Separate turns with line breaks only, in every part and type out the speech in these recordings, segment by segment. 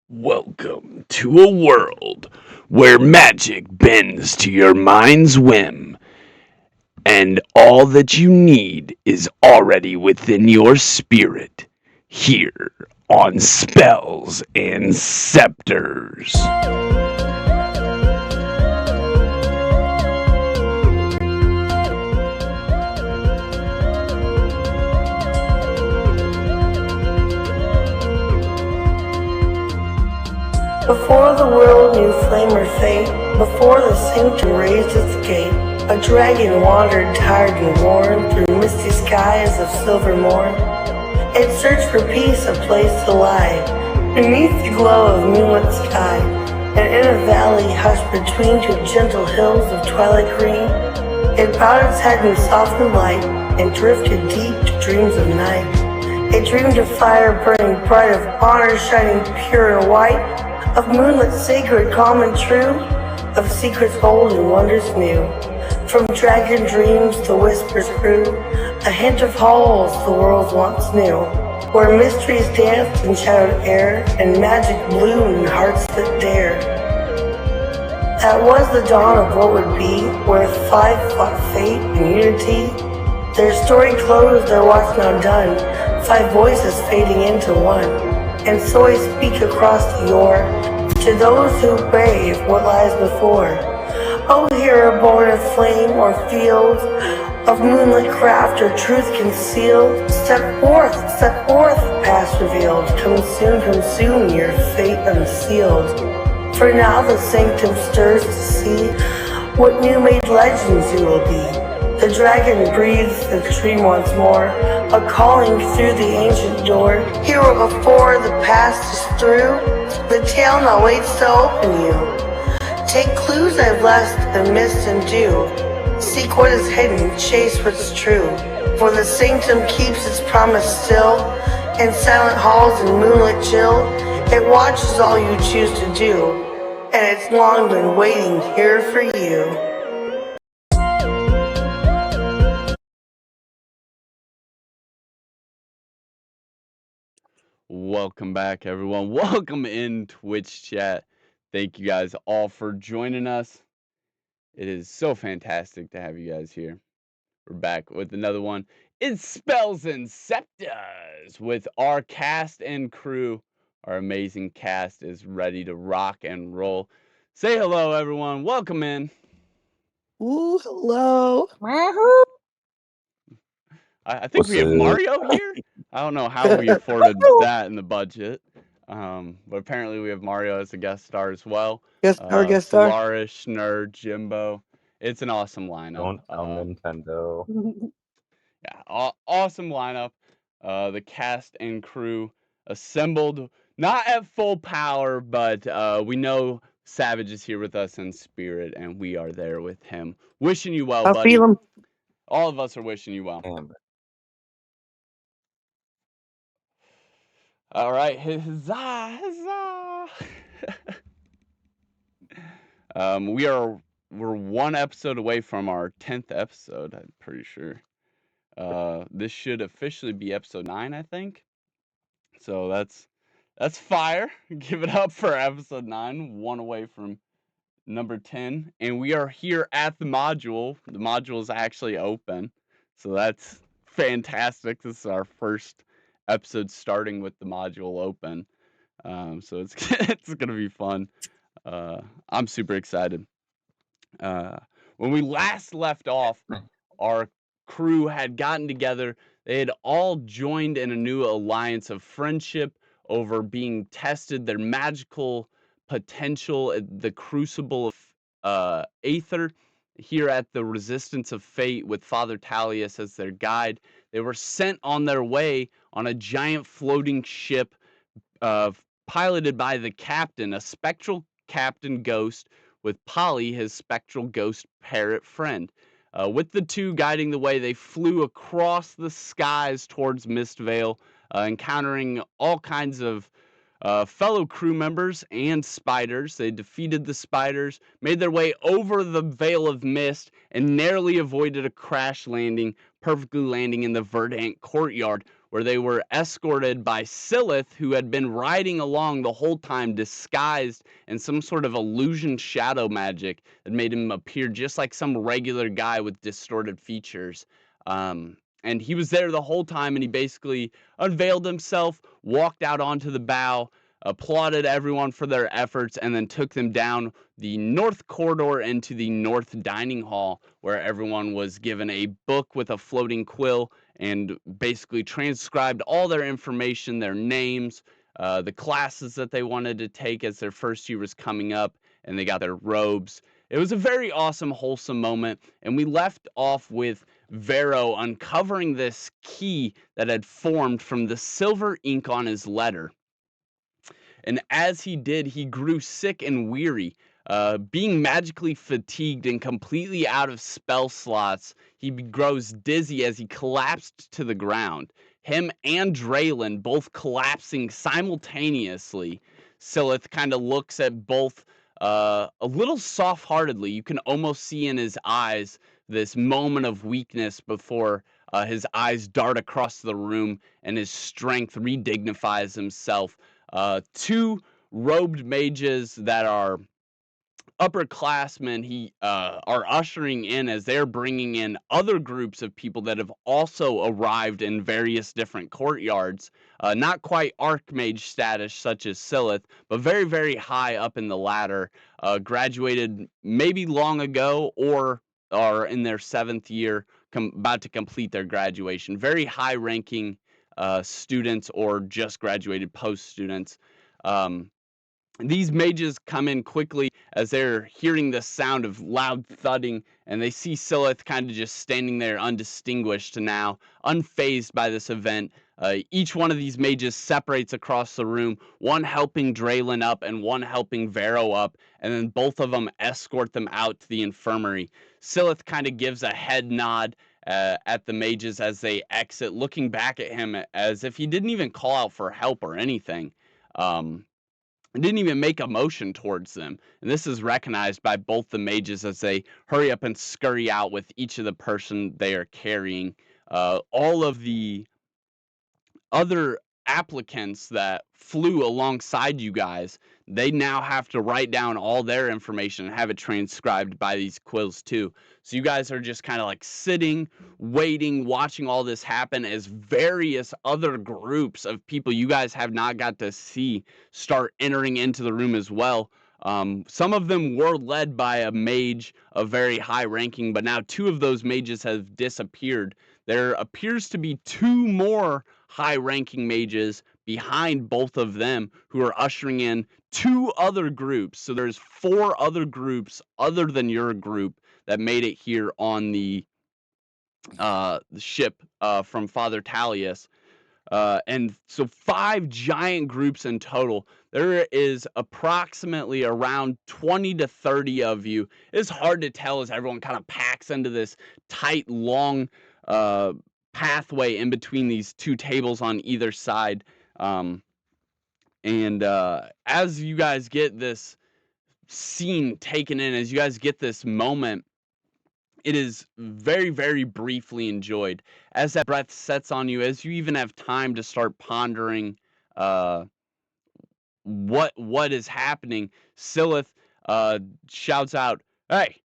Welcome to a world where magic bends to your mind's whim, and all that you need is already within your spirit, here on Spells and Scepters.
Before the world knew flame or fate, before the sanctum raised its gate, a dragon wandered tired and worn through misty skies of silver morn. It searched for peace, a place to lie, beneath the glow of moonlit sky, and in a valley hushed between two gentle hills of twilight green. It bowed its head in softened light and drifted deep to dreams of night. It dreamed of fire burning bright, of honor shining pure and white, of moonlit sacred, calm and true, of secrets old and wonders new. From dragon dreams the whispers grew, a hint of halls the world once knew, where mysteries danced in shadowed air, and magic bloomed in hearts that dared. That was the dawn of what would be, where five fought fate and unity. Their story closed, their watch now done, five voices fading into one. And so I speak across the yore, to those who brave what lies before. Oh, hero born of flame or field, of moonlit craft or truth concealed, step forth, past revealed. Come soon, your fate unsealed. For now the sanctum stirs to see what new made legends you will be. The dragon breathes the dream once more, a calling through the ancient door. Hero before the past is through, the tale now waits to open you. Take clues I've left in mist and dew. Seek what is hidden, chase what's true. For the sanctum keeps its promise still. In silent halls and moonlit chill, it watches all you choose to do. And it's long been waiting here for you.
Welcome back, everyone. Welcome in Twitch chat. Thank you guys all for joining us. It is so fantastic to have you guys here. We're back with another one. It's Spells and Scepters with our cast and crew. Our amazing cast is ready to rock and roll. Say hello, everyone. Welcome in.
Ooh, hello.
I think we have Mario here. I don't know how we afforded that in the budget. But apparently we have Mario as a guest star as well.
Guest star.
Flourish, Nerd, Jimbo. It's an awesome lineup.
Don't tell Nintendo.
Yeah, awesome lineup. The cast and crew assembled, not at full power, but we know Savage is here with us in spirit, and we are there with him. Wishing you well, buddy.
Feel him.
All of us are wishing you well.
Damn.
All right, huzzah, huzzah. We're one episode away from our 10th episode, I'm pretty sure. This should officially be episode 9, I think. So that's fire. Give it up for episode 9, one away from number 10. And we are here at the module. The module is actually open. So that's fantastic. This is our first episode starting with the module open. So it's it's gonna be fun. I'm super excited. When we last left off, our crew had gotten together. They had all joined in a new alliance of friendship over being tested, their magical potential at the crucible of Aether here at the Resistance of Fate with Father Talius as their guide. They were sent on their way on a giant floating ship piloted by the captain, a spectral captain ghost with Polly, his spectral ghost parrot friend. With the two guiding the way, they flew across the skies towards Mistvale, encountering all kinds of fellow crew members and spiders. They defeated the spiders, made their way over the veil of mist, and narrowly avoided a crash landing, perfectly landing in the verdant courtyard, where they were escorted by Silith, who had been riding along the whole time disguised in some sort of illusion shadow magic that made him appear just like some regular guy with distorted features. And he was there the whole time, and he basically unveiled himself, walked out onto the bow, applauded everyone for their efforts, and then took them down the north corridor into the north dining hall, where everyone was given a book with a floating quill and basically transcribed all their information, their names, the classes that they wanted to take as their first year was coming up, and they got their robes. It was a very awesome, wholesome moment, and we left off with Vero uncovering this key that had formed from the silver ink on his letter. And as he did, he grew sick and weary. Being magically fatigued and completely out of spell slots, he grows dizzy as he collapsed to the ground. Him and Draylin both collapsing simultaneously. Silith kind of looks at both a little soft-heartedly. You can almost see in his eyes this moment of weakness before his eyes dart across the room and his strength redignifies himself. Two robed mages that are upperclassmen are ushering in as they're bringing in other groups of people that have also arrived in various different courtyards. Not quite archmage status such as Silith, but very, very high up in the ladder. Graduated maybe long ago or are in their 7th year, about to complete their graduation. Very high-ranking students or just graduated post-students. These mages come in quickly as they're hearing the sound of loud thudding, and they see Silith kind of just standing there undistinguished now, unfazed by this event. Each one of these mages separates across the room, one helping Draylin up and one helping Vero up, and then both of them escort them out to the infirmary. Silith kind of gives a head nod at the mages as they exit, looking back at him as if he didn't even call out for help or anything. Didn't even make a motion towards them. And this is recognized by both the mages as they hurry up and scurry out with each of the person they are carrying. All of the other applicants that flew alongside you guys, they now have to write down all their information and have it transcribed by these quills too. So you guys are just kind of like sitting, waiting, watching all this happen as various other groups of people you guys have not got to see start entering into the room as well. Some of them were led by a mage of very high ranking, but now 2 of those mages have disappeared. There appears to be 2 more high-ranking mages behind both of them who are ushering in 2 other groups. So there's 4 other groups other than your group that made it here on the ship from Father Talius. And so 5 giant groups in total. There is approximately around 20 to 30 of you. It's hard to tell as everyone kind of packs into this tight, long pathway in between these 2 tables on either side. And as you guys get this scene taken in, as you guys get this moment, it is very, very briefly enjoyed. As that breath sets on you, as you even have time to start pondering what is happening, Silith shouts out, "Hey,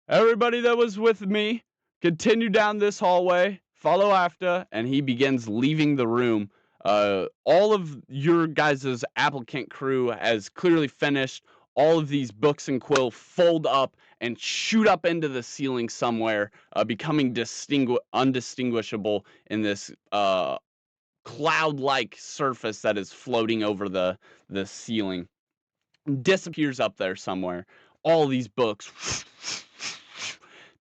everybody that was with me, continue down this hallway, follow after," and he begins leaving the room. All of your guys' applicant crew has clearly finished. All of these books and quill fold up and shoot up into the ceiling somewhere, becoming undistinguishable in this cloud-like surface that is floating over the ceiling. Disappears up there somewhere. All these books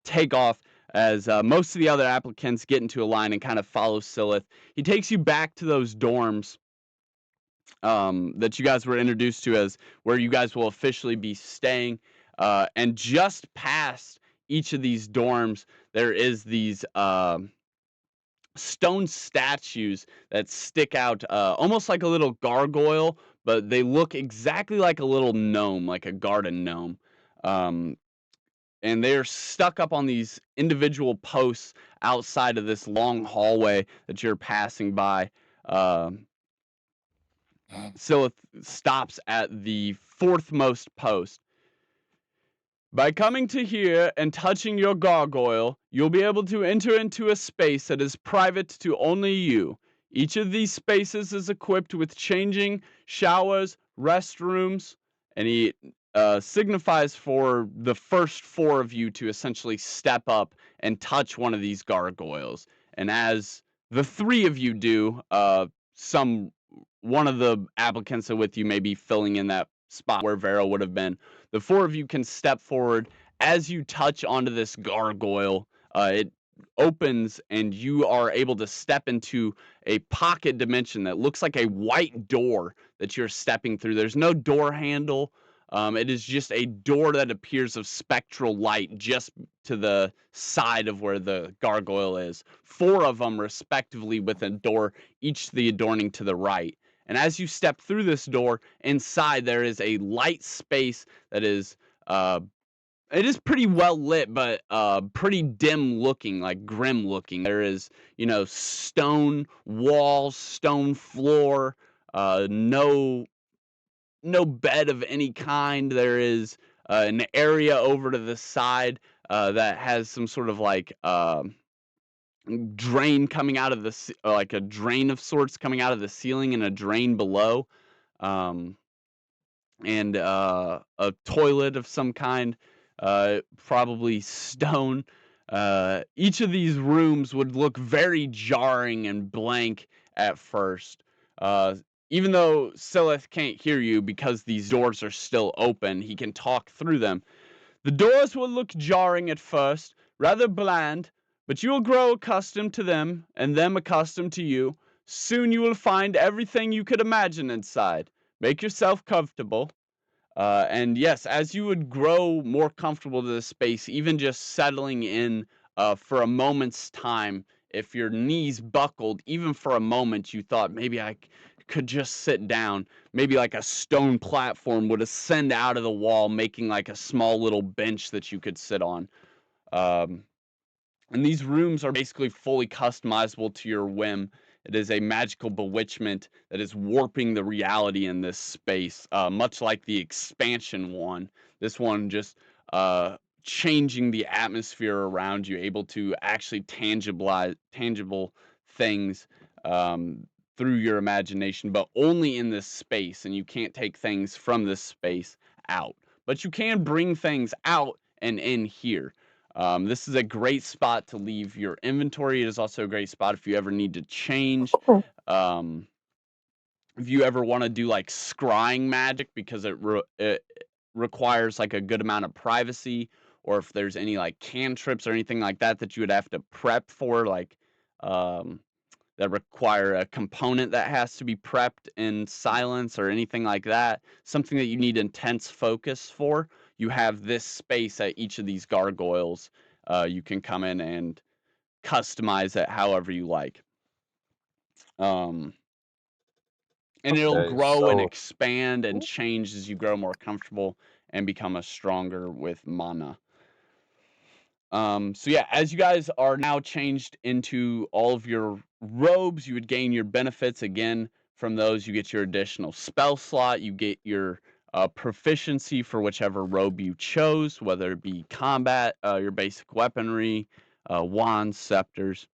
take off as most of the other applicants get into a line and kind of follow Silith. He takes you back to those dorms that you guys were introduced to as where you guys will officially be staying. And just past each of these dorms, there is these stone statues that stick out almost like a little gargoyle, but they look exactly like a little gnome, like a garden gnome. Um, and they're stuck up on these individual posts outside of this long hallway that you're passing by. Um, Silith stops at the fourth-most post. By coming to here and touching your gargoyle, you'll be able to enter into a space that is private to only you. Each of these spaces is equipped with changing, showers, restrooms, and he signifies for the first four of you to essentially step up and touch one of these gargoyles. And as the three of you do, one of the applicants with you may be filling in that spot where Vero would have been. The four of you can step forward. As you touch onto this gargoyle, it opens and you are able to step into a pocket dimension that looks like a white door that you're stepping through. There's no door handle. It is just a door that appears of spectral light just to the side of where the gargoyle is. Four of them, respectively, with a door, each the adorning to the right. And as you step through this door, inside there is a light space that is it is pretty well lit, but pretty dim looking, like grim looking. There is, stone walls, stone floor, no bed of any kind. There is an area over to the side that has some sort of like drain coming out of like a drain of sorts coming out of the ceiling and a drain below. Um, and a toilet of some kind, probably stone. Each of these rooms would look very jarring and blank at first. Uh, Even though Silith can't hear you because these doors are still open, he can talk through them. The doors will look jarring at first, rather bland, but you will grow accustomed to them, and them accustomed to you. Soon you will find everything you could imagine inside. Make yourself comfortable. And yes, as you would grow more comfortable to the space, even just settling in for a moment's time, if your knees buckled, even for a moment, you thought maybe could just sit down. Maybe like a stone platform would ascend out of the wall, making like a small little bench that you could sit on. Um, and these rooms are basically fully customizable to your whim. It is a magical bewitchment that is warping the reality in this space, much like the expansion one. This one just changing the atmosphere around you, able to actually tangible things through your imagination, but only in this space. And you can't take things from this space out, but you can bring things out and in here. This is a great spot to leave your inventory. It is also a great spot if you ever need to change. Um, if you ever want to do like scrying magic because it requires like a good amount of privacy, or if there's any like cantrips or anything like that that you would have to prep for, like um, that require a component that has to be prepped in silence or anything like that, something that you need intense focus for, you have this space at each of these gargoyles. You can come in and customize it however you like. Um, and it'll
Okay,
grow and
so
expand and change as you grow more comfortable and become a stronger with mana. So yeah, as you guys are now changed into all of your robes, you would gain your benefits again from those. You get your additional spell slot, you get your proficiency for whichever robe you chose, whether it be combat, your basic weaponry, wands, scepters,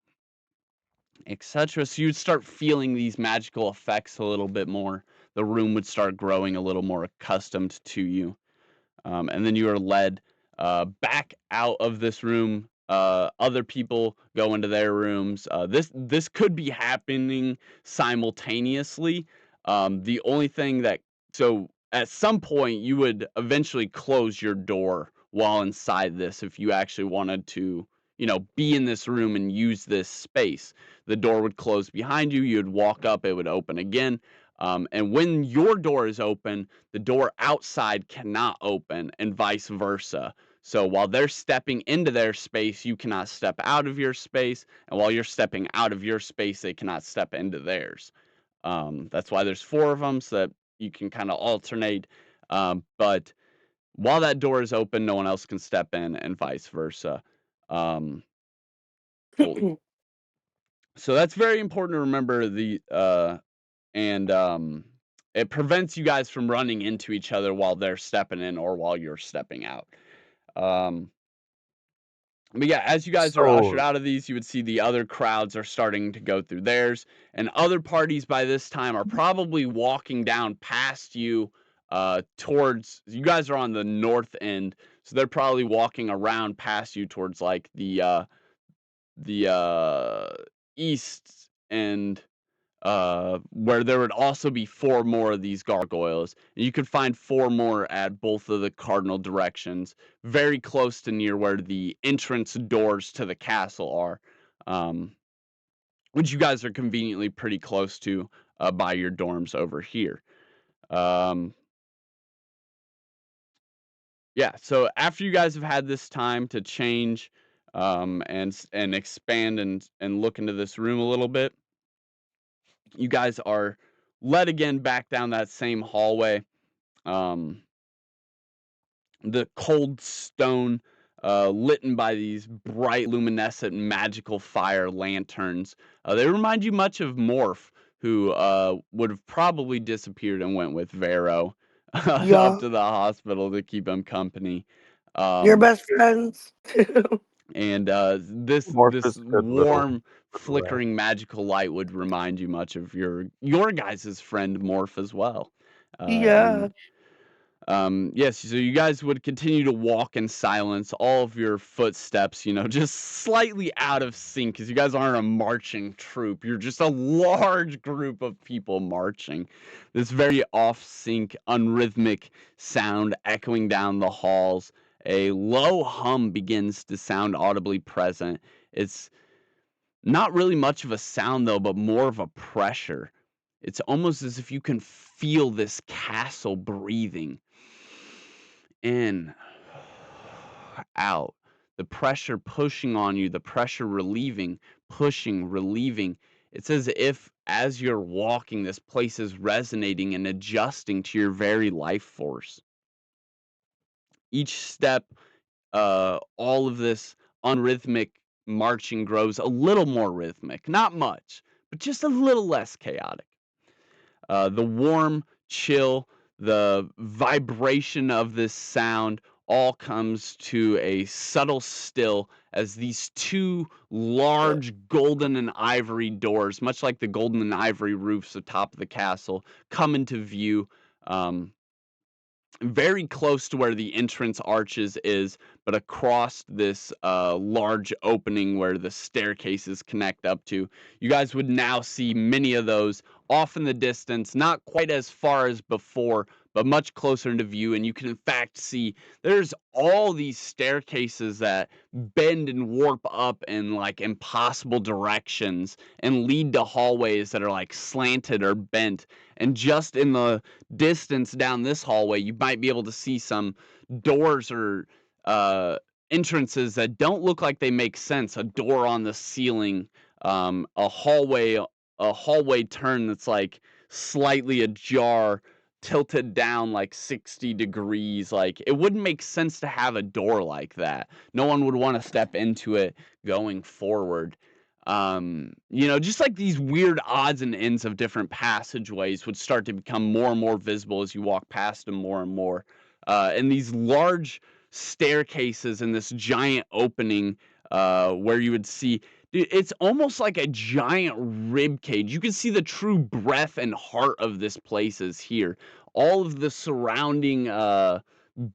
etc. So you'd start feeling these magical effects a little bit more. The room would start growing a little more accustomed to you. And then you are led back out of this room. Other people go into their rooms. This could be happening simultaneously. The only thing that so at some point you would eventually close your door while inside this if you actually wanted to, be in this room and use this space. The door would close behind you. You'd walk up. It would open again. And when your door is open, the door outside cannot open, and vice versa. So while they're stepping into their space, you cannot step out of your space, and while you're stepping out of your space, they cannot step into theirs. That's why there's four of them, so that you can kind of alternate. But while that door is open, no one else can step in, and vice versa. Um, so that's very important to remember. And it prevents you guys from running into each other while they're stepping in or while you're stepping out. Um, but yeah, as you guys are ushered
So,
out of these, you would see the other crowds are starting to go through theirs, and other parties by this time are probably walking down past you towards you guys are on the north end, so they're probably walking around past you towards like the east end, where there would also be 4 more of these gargoyles. And you could find 4 more at both of the cardinal directions, very close to near where the entrance doors to the castle are, um, which you guys are conveniently pretty close to by your dorms over here. Um, yeah, so after you guys have had this time to change and expand and look into this room a little bit, you guys are led again back down that same hallway. Um, the cold stone, lit by these bright, luminescent, magical fire lanterns. They remind you much of Morph, who would have probably disappeared and went with Vero up
Yeah.
to the hospital to keep him company.
Your
Um,
best friends.
and this
Morpheus' good little
warm,
rat.
flickering, magical light would remind you much of your guys' friend Morph as well.
Yeah.
And yes, so you guys would continue to walk in silence, all of your footsteps, just slightly out of sync because you guys aren't a marching troop. You're just a large group of people marching. This very off sync, unrhythmic sound echoing down the halls. A low hum begins to sound audibly present. It's not really much of a sound, though, but more of a pressure. It's almost as if you can feel this castle breathing in, out. The pressure pushing on you, the pressure relieving, pushing, relieving. It's as if as you're walking, this place is resonating and adjusting to your very life force. Each step, all of this unrhythmic marching grows a little more rhythmic. Not much, but just a little less chaotic. The warm chill, the vibration of this sound all comes to a subtle still as these 2 large golden and ivory doors, much like the golden and ivory roofs atop the castle, come into view. Um, Very close to where the entrance arches is, but across this large opening where the staircases connect up to. You guys would now see many of those off in the distance, not quite as far as before, but much closer into view. And you can, in fact, see there's all these staircases that bend and warp up in like impossible directions and lead to hallways that are like slanted or bent. And just in the distance down this hallway, you might be able to see some doors or uh, entrances that don't look like they make sense. A door on the ceiling, a hallway turn that's like slightly ajar, tilted down like 60 degrees. Like it wouldn't make sense to have a door like that. No one would want to step into it going forward. Just like these weird odds and ends of different passageways would start to become more and more visible as you walk past them more and more. And these large staircases and this giant opening where you would see, dude, it's almost like a giant rib cage. You can see the true breadth and heart of this place is here. All of the surrounding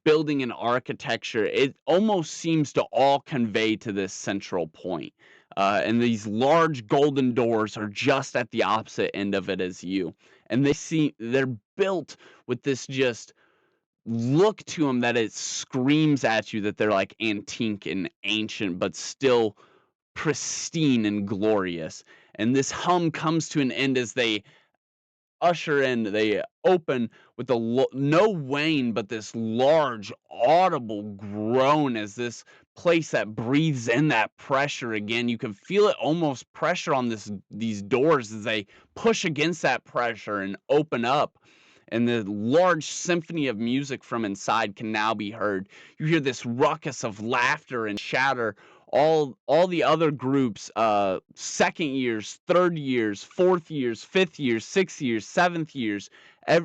building and architecture, it almost seems to all convey to this central point. And these large golden doors are just at the opposite end of it as you. And they're built with this just look to them that it screams at you that they're like antique and ancient, but still pristine and glorious. And this hum comes to an end as they open with no wane, but this large audible groan as this place that breathes in that pressure again. You can feel it almost pressure on these doors as they push against that pressure and open up. and the large symphony of music from inside can now be heard. You hear this ruckus of laughter and chatter. All the other groups, second years, third years, fourth years, fifth years, sixth years, seventh years,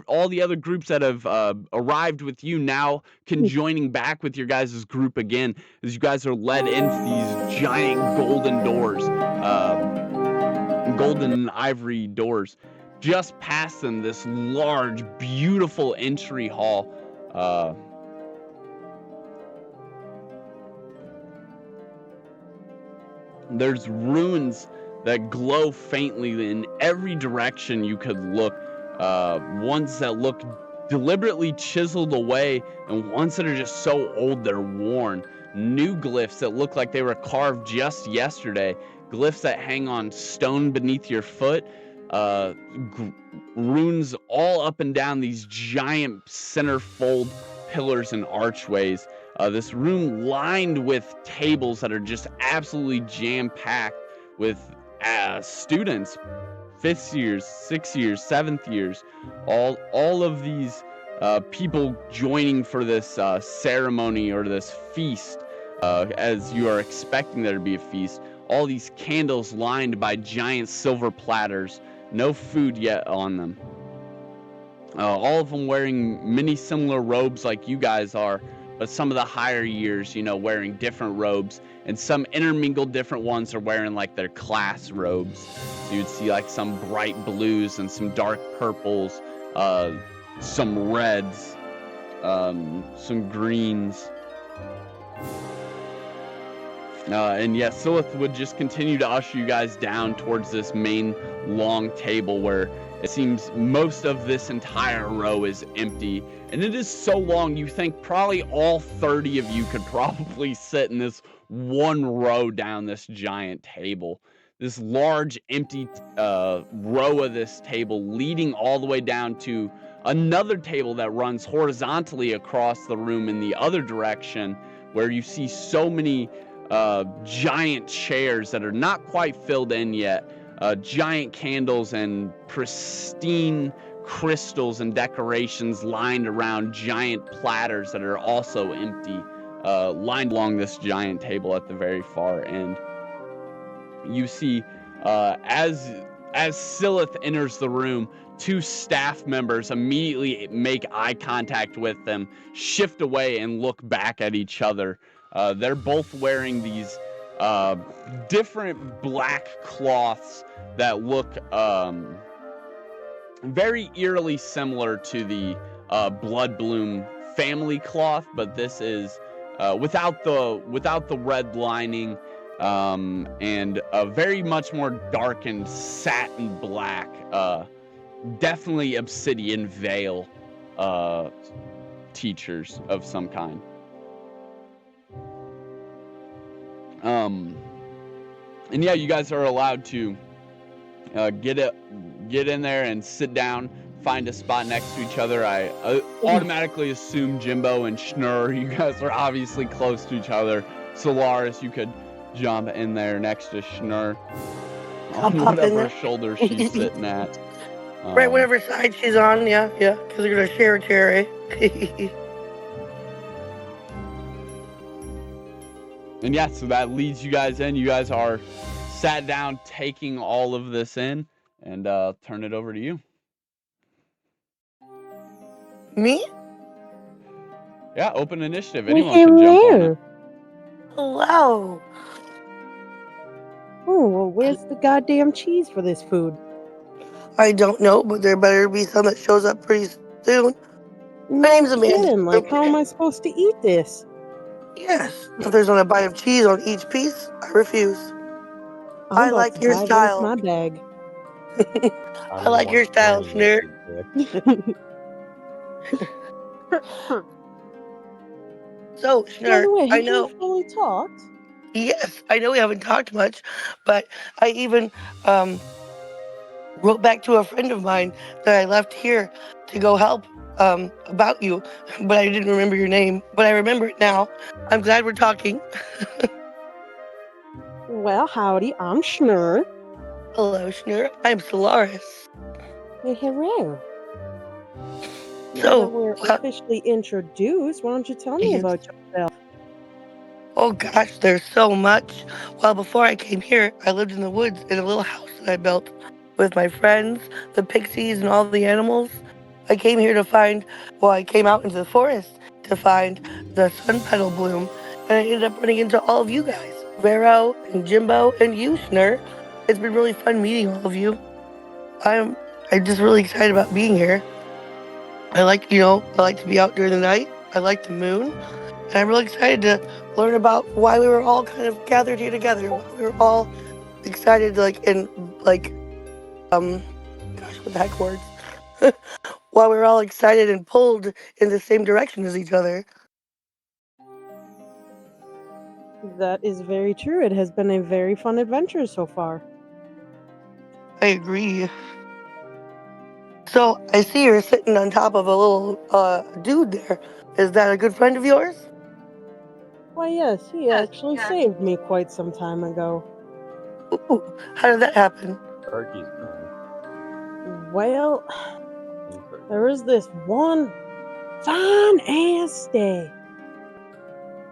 all the other groups that have arrived with you now conjoining back with your guys' group again, as you guys are led into these giant golden doors, golden and ivory doors. Just past them, this large, beautiful entry hall. There's runes that glow faintly in every direction you could look. Ones that look deliberately chiseled away, and ones that are just so old they're worn. New glyphs that look like they were carved just yesterday. Glyphs that hang on stone beneath your foot. Runes all up and down these giant centerfold pillars and archways. This room lined with tables that are just absolutely jam-packed with students, 5th years, 6th years, 7th years, all of these people joining for this ceremony or this feast, as you are expecting there to be a feast. All these candles lined by giant silver platters, no food yet on them. All of them wearing many similar robes like you guys are, but some of the higher years, wearing different robes, and some intermingled different ones are wearing like their class robes. So you'd see like some bright blues and some dark purples, some reds, some greens. And yeah, Silith would just continue to usher you guys down towards this main long table where it seems most of this entire row is empty. And it is so long, you think probably all 30 of you could probably sit in this one row down this giant table. This large empty row of this table leading all the way down to another table that runs horizontally across the room in the other direction, where you see so many giant chairs that are not quite filled in yet. Giant candles and pristine crystals and decorations lined around giant platters that are also empty, lined along this giant table at the very far end. You see, as Silith enters the room, 2 staff members immediately make eye contact with them, shift away, and look back at each other. They're both wearing these different black cloths that look very eerily similar to the Bloodbloom family cloth, but this is without the red lining, and very much more darkened satin black, definitely obsidian veil teachers of some kind. And yeah, you guys are allowed to get in there and sit down, find a spot next to each other. I automatically assume Jimbo and Schnurr, you guys are obviously close to each other. Solaris, you could jump in there next to Schnurr on whatever shoulder she's sitting at.
Right, whatever side she's on, yeah, because they're going to share a chair, eh?
And yeah, so that leads you guys in. You guys are sat down taking all of this in, and turn it over to you.
Me?
Yeah, open initiative. Anyone can jump on it.
Hello.
Oh, well, where's the goddamn cheese for this food?
I don't know, but there better be some that shows up pretty soon. My name's Amanda.
Kidding. Like, how am I supposed to eat this?
Yes. If there's not a bite of cheese on each piece, I refuse. I like your style.
My bag.
I like your style, Schnurr. So, Schnurr, I know.
Have we fully talked?
Yes, I know we haven't talked much, but I even wrote back to a friend of mine that I left here to go help about you, but I didn't remember your name, but I remember it now. I'm glad we're talking.
Well, howdy, I'm Schnurr.
Hello, Schnurr. I'm Solaris.
Hey, hello. Now that we're officially introduced, why don't you tell me
Yes.
about yourself?
Oh gosh, there's so much. Well, before I came here, I lived in the woods in a little house that I built with my friends, the pixies, and all the animals. I came here to find, well, I came out into the forest to find the sun petal bloom, and I ended up running into all of you guys, Vero and Jimbo and you, Schnur. It's been really fun meeting all of you. I'm just really excited about being here. I like, I like to be out during the night. I like the moon. And I'm really excited to learn about why we were all kind of gathered here together. Why we were all excited, gosh, what the heck words? Why we were all excited and pulled in the same direction as each other.
That is very true. It has been a very fun adventure so far.
I agree. So I see you're sitting on top of a little dude there. Is that a good friend of yours?
Why, yes, he actually saved me quite some time ago.
Ooh, how did that happen?
Turkey's gone.
Well, there was this one fine ass day.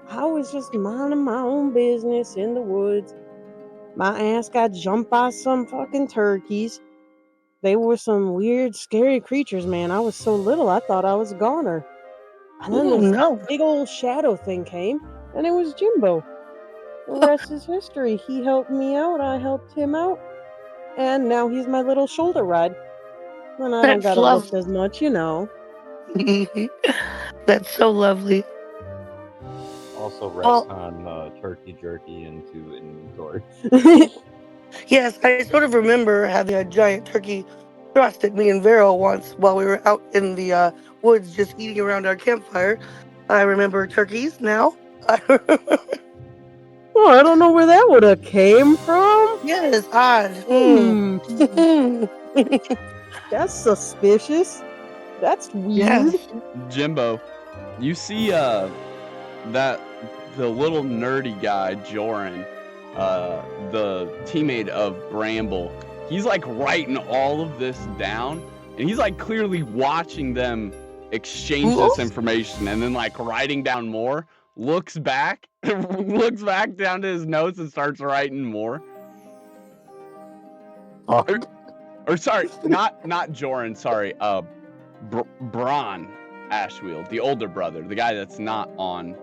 I was just minding my own business in the woods. My ass got jumped by some fucking turkeys. They were some weird, scary creatures, man. I was so little, I thought I was a goner. And then
Oh
this
no.
big old shadow thing came, and it was Jimbo. The rest is history. He helped me out, I helped him out, and now he's my little shoulder ride. And I don't
That's
gotta lift
lovely.
as much, you know.
That's so lovely.
Also
Well-
retcon turkey jerky into inventory.
Yes, I sort of remember having a giant turkey thrust at me and Vero once while we were out in the woods just eating around our campfire. I remember turkeys now.
Well, I don't know where that would have came from.
Yes, odd.
That's suspicious. That's weird.
Yes.
Jimbo, you see the little nerdy guy, Joran, the teammate of Bramble. He's like writing all of this down, and he's like clearly watching them exchange this information, and then like writing down more. Looks back down to his notes and starts writing more. Or sorry, not Joran. Sorry, Bron Ashfield, the older brother, the guy that's not on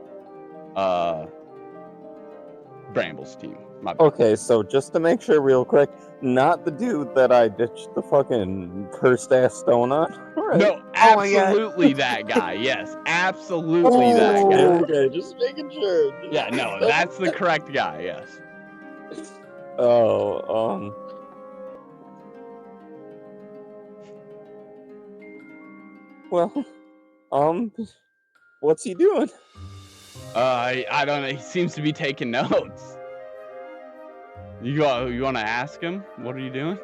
Bramble's team.
Okay, so just to make sure real quick, not the dude that I ditched the fucking cursed ass stone on? Right.
No, absolutely that guy. Yes, absolutely that guy.
Okay, just making sure.
Yeah, no, that's the correct guy, yes.
Oh, well, what's he doing?
I don't know. He seems to be taking notes. You want to ask him? What are you doing?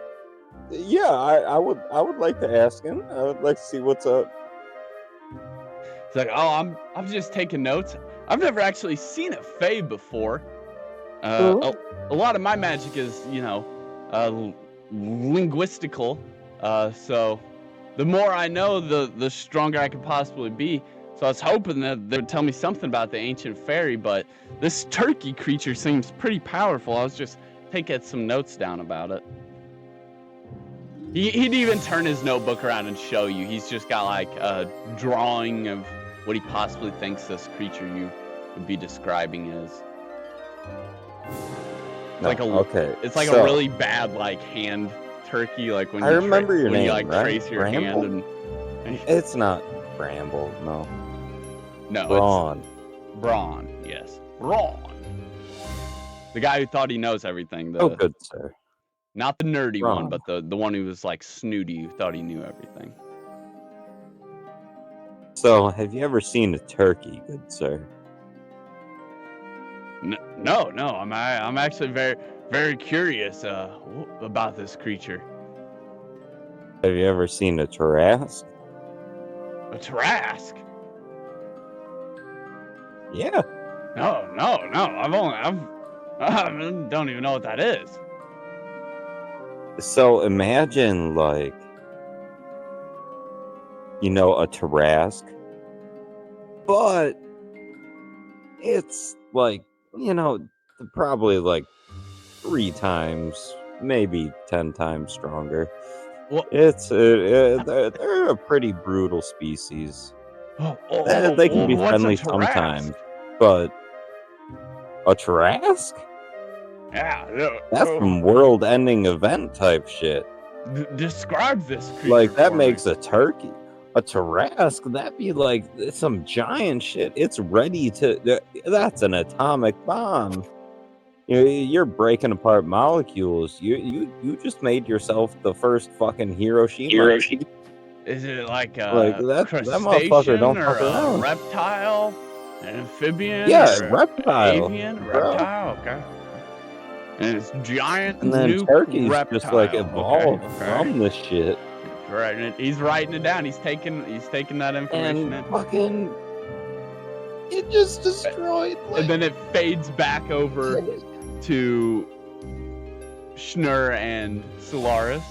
Yeah, I would like to ask him. I would like to see what's up.
He's like, oh, I'm just taking notes. I've never actually seen a Fae before. A lot of my magic is, linguistical. So the more I know, the stronger I could possibly be. So I was hoping that they would tell me something about the ancient fairy, but this turkey creature seems pretty powerful. I was just taking some notes down about it. He'd even turn his notebook around and show you. He's just got like a drawing of what he possibly thinks this creature you would be describing is. It's like a really bad like hand turkey, like when
I remember your name,
you like
right?
trace your
Bramble?
hand and
It's not Bramble, no.
no,
Braun.
it's Braun. Yes, Braun. The guy who thought he knows everything.
Oh, good sir.
Not the nerdy
Braun.
one, but the one who was like snooty, who thought he knew everything.
So, have you ever seen a turkey, good sir?
No. I'm actually very, very curious about this creature.
Have you ever seen a Tarrasque?
A Tarrasque?
Yeah.
No. I don't even know what that is.
So imagine like a Tarrasque. But it's like, probably like 3 times, maybe 10 times stronger.
What?
They're a pretty brutal species. They can be
What's
friendly
a Tarrasque?
sometimes, but a Tarrasque?
Yeah.
That's some world-ending event type shit.
Describe this creature.
Like, that
for
makes
me.
a turkey. A Tarrasque, that'd be like some giant shit. It's ready to... That's an atomic bomb. You're breaking apart molecules. You just made yourself the first fucking Hiroshima.
Is it like
Like,
a
that motherfucker
crustacean
don't
or
fuck
a
around.
reptile, an amphibian,
Yeah,
or
reptile,
avian,
bro.
reptile? Okay. And it's giant
And then
nuke
turkeys
reptile.
just like evolved
Okay.
from this shit.
He's writing it down. He's taking that information
And
in.
fucking, it just destroyed.
And then it fades back over to Schnur and Solaris.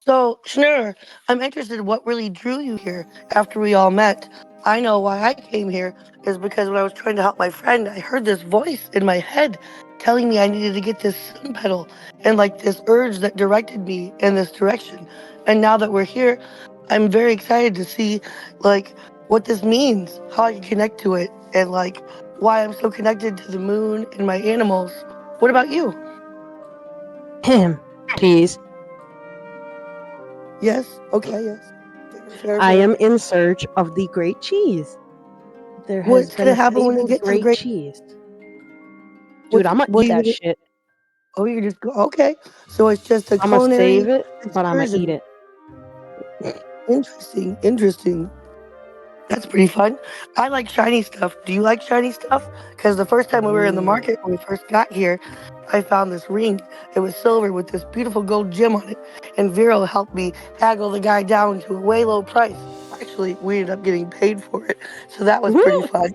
So, Schnur, I'm interested in what really drew you here after we all met. I know why I came here is because when I was trying to help my friend, I heard this voice in my head telling me I needed to get this sun pedal and like this urge that directed me in this direction. And now that we're here, I'm very excited to see like what this means, how I can connect to it, and like why I'm so connected to the moon and my animals. What about you?
Please.
Yes? Okay, yes. Fair,
I
fair.
am in search of the great cheese. There has
What's
been
gonna
a
happen when you
fabled
get to the
great
great?
cheese. Dude, I'm gonna
What
eat
are you
that
gonna?
shit.
Oh, you just go. Okay, so it's just a
I'm gonna save
culinary
it, but I'm gonna eat
excursion.
it.
Interesting. That's pretty fun. I like shiny stuff. Do you like shiny stuff? Because the first time we were in the market when we first got here, I found this ring. It was silver with this beautiful gold gem on it, and Vero helped me haggle the guy down to a way low price. Actually, we ended up getting paid for it, so that was pretty fun.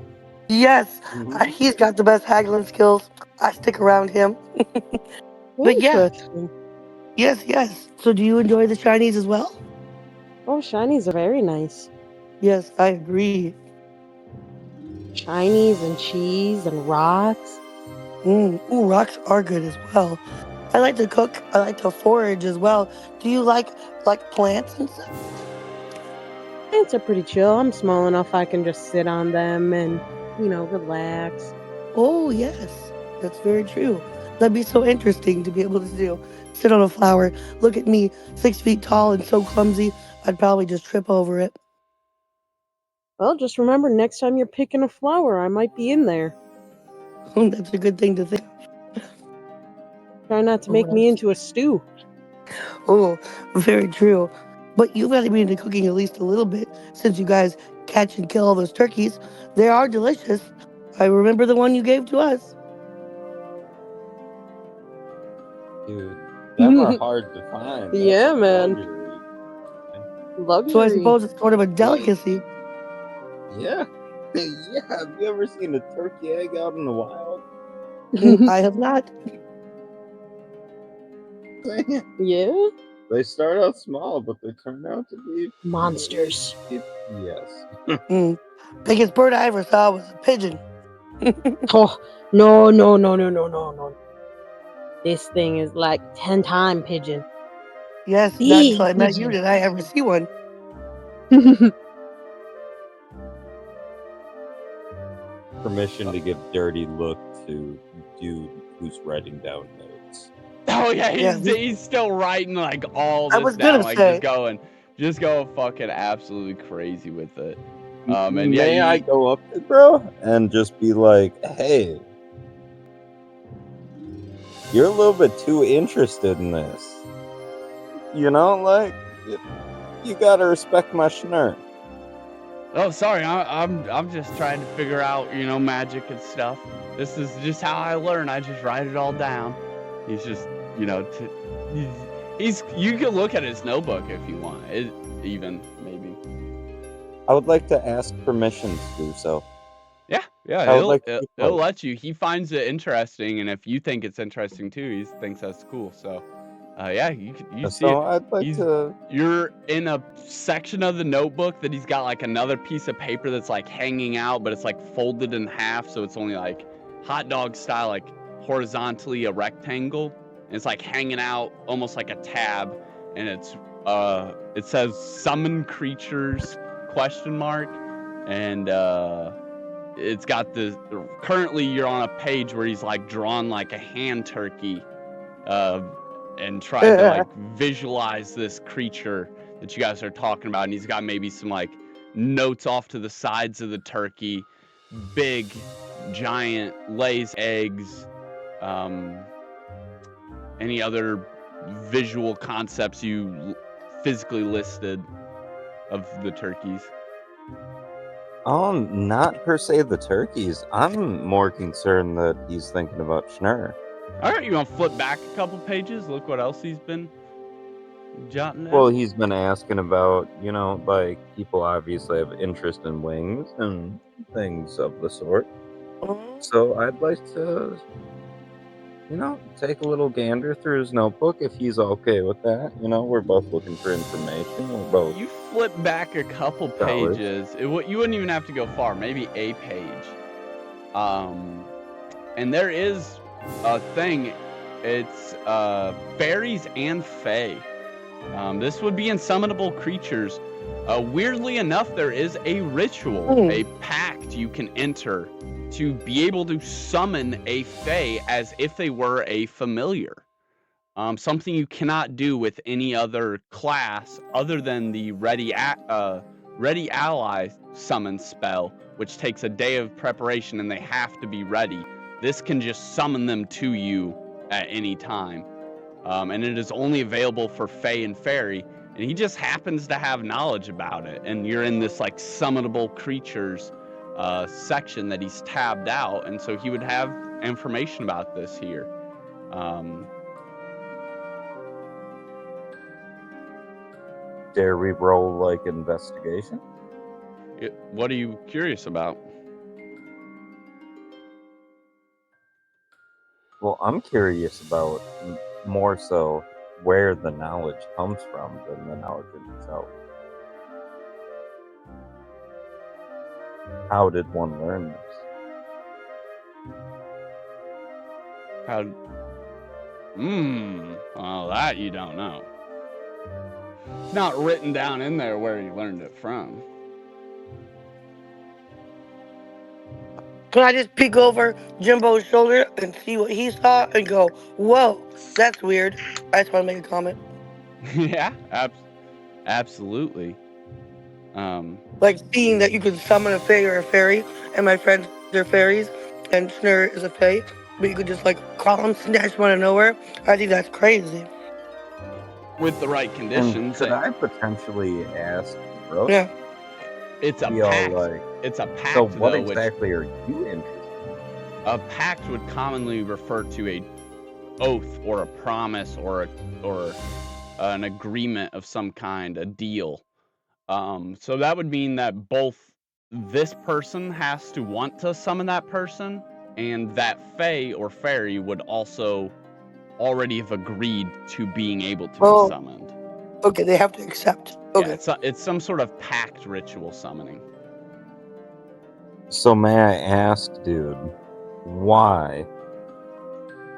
Yes, he's got the best haggling skills. I stick around him. But yeah,
Interesting.
yes. So do you enjoy the shinies as well?
Oh, shinies are very nice.
Yes, I agree.
Shinies and cheese and rocks.
Ooh, rocks are good as well. I like to cook. I like to forage as well. Do you like plants and stuff?
Plants are pretty chill. I'm small enough I can just sit on them and, relax.
Oh yes, that's very true. That'd be so interesting to be able to do. Sit on a flower. Look at me, 6 feet tall and so clumsy. I'd probably just trip over it.
Well, just remember next time you're picking a flower, I might be in there.
That's a good thing to think.
Try not to
Oh,
make me into a stew.
Oh, very true. But you've got to be into cooking at least a little bit since you guys catch and kill all those turkeys. They are delicious. I remember the one you gave to us.
Dude, them are hard to find. That's
Yeah,
a
man.
luxury.
So I
Luxury.
suppose it's sort of a delicacy.
Yeah. Yeah, have you ever seen a turkey egg out in the wild?
I have not.
Yeah?
They start out small, but they turn out to be
Monsters.
Yes.
Biggest bird I ever saw was a pigeon.
Oh, no. This thing is like 10-time pigeon.
Yes, not
Big
until I met you
pigeon.
did I ever see one.
Permission to give dirty look to dude who's writing down notes.
Oh yeah,
Yeah,
he's still writing like all
I
this
was
down,
gonna
like
say.
just going fucking absolutely crazy with it. And
May
yeah,
I go up to bro and just be like, hey, you're a little bit too interested in this. You gotta respect my schnurr.
Oh, sorry, I'm just trying to figure out, magic and stuff. This is just how I learn. I just write it all down. He's just, you can look at his notebook if you want. Maybe.
I would like to ask permission to do so.
Yeah, he'll let you. He finds it interesting, and if you think it's interesting too, he thinks that's cool. So, Yeah, you see
So
it.
I'd like to.
You're in a section of the notebook that he's got like another piece of paper that's like hanging out, but it's like folded in half, so it's only like hot dog style, like horizontally a rectangle. And it's like hanging out almost like a tab, and it says summon creatures ? And it's got currently you're on a page where he's like drawn like a hand turkey, and tried to like visualize this creature that you guys are talking about, and he's got maybe some like notes off to the sides of the turkey. Big, giant, lays eggs. Any other visual concepts you physically listed of the turkeys?
Not per se the turkeys. I'm more concerned that he's thinking about Schnurr.
All right, you want to flip back a couple pages? Look what else he's been jotting down.
Well, he's been asking about, like people obviously have interest in wings and things of the sort. So I'd like to, take a little gander through his notebook if he's okay with that. We're both looking for information. We're both.
You flip back a couple pages. You wouldn't even have to go far, maybe a page. And there is a thing. It's fairies and fae. This would be in summonable creatures. Weirdly enough, there is a ritual, a pact you can enter to be able to summon a fae as if they were a familiar. Something you cannot do with any other class other than the Ready Ally summon spell, which takes a day of preparation and they have to be ready. This can just summon them to you at any time. And it is only available for Fae and Fairy, and he just happens to have knowledge about it. And you're in this like summonable creatures section that he's tabbed out, and so he would have information about this here.
Dare we roll like investigation?
What are you curious about?
Well, I'm curious about more so where the knowledge comes from than the knowledge in itself. How did one learn this?
Well, that you don't know. It's not written down in there where he learned it from.
Can I just peek over Jimbo's shoulder and see what he saw and go, whoa, that's weird? I just want to make a comment.
Yeah, absolutely.
Like seeing that you can summon a fae or a fairy, and my friends are fairies, and Schnurr is a fae, but you could just like call them, snatch one out of nowhere. I think that's crazy.
With the right conditions.
Could I potentially ask Brooke?
Yeah.
It's a pact. It's a pact.
So what exactly are you interested in?
A pact would commonly refer to a oath or a promise or an agreement of some kind, a deal. So that would mean that both this person has to want to summon that person, and that fae or fairy would also already have agreed to being able to be summoned.
Okay, they have to accept. Okay.
Yeah, it's some sort of pact ritual summoning.
So may I ask, dude, why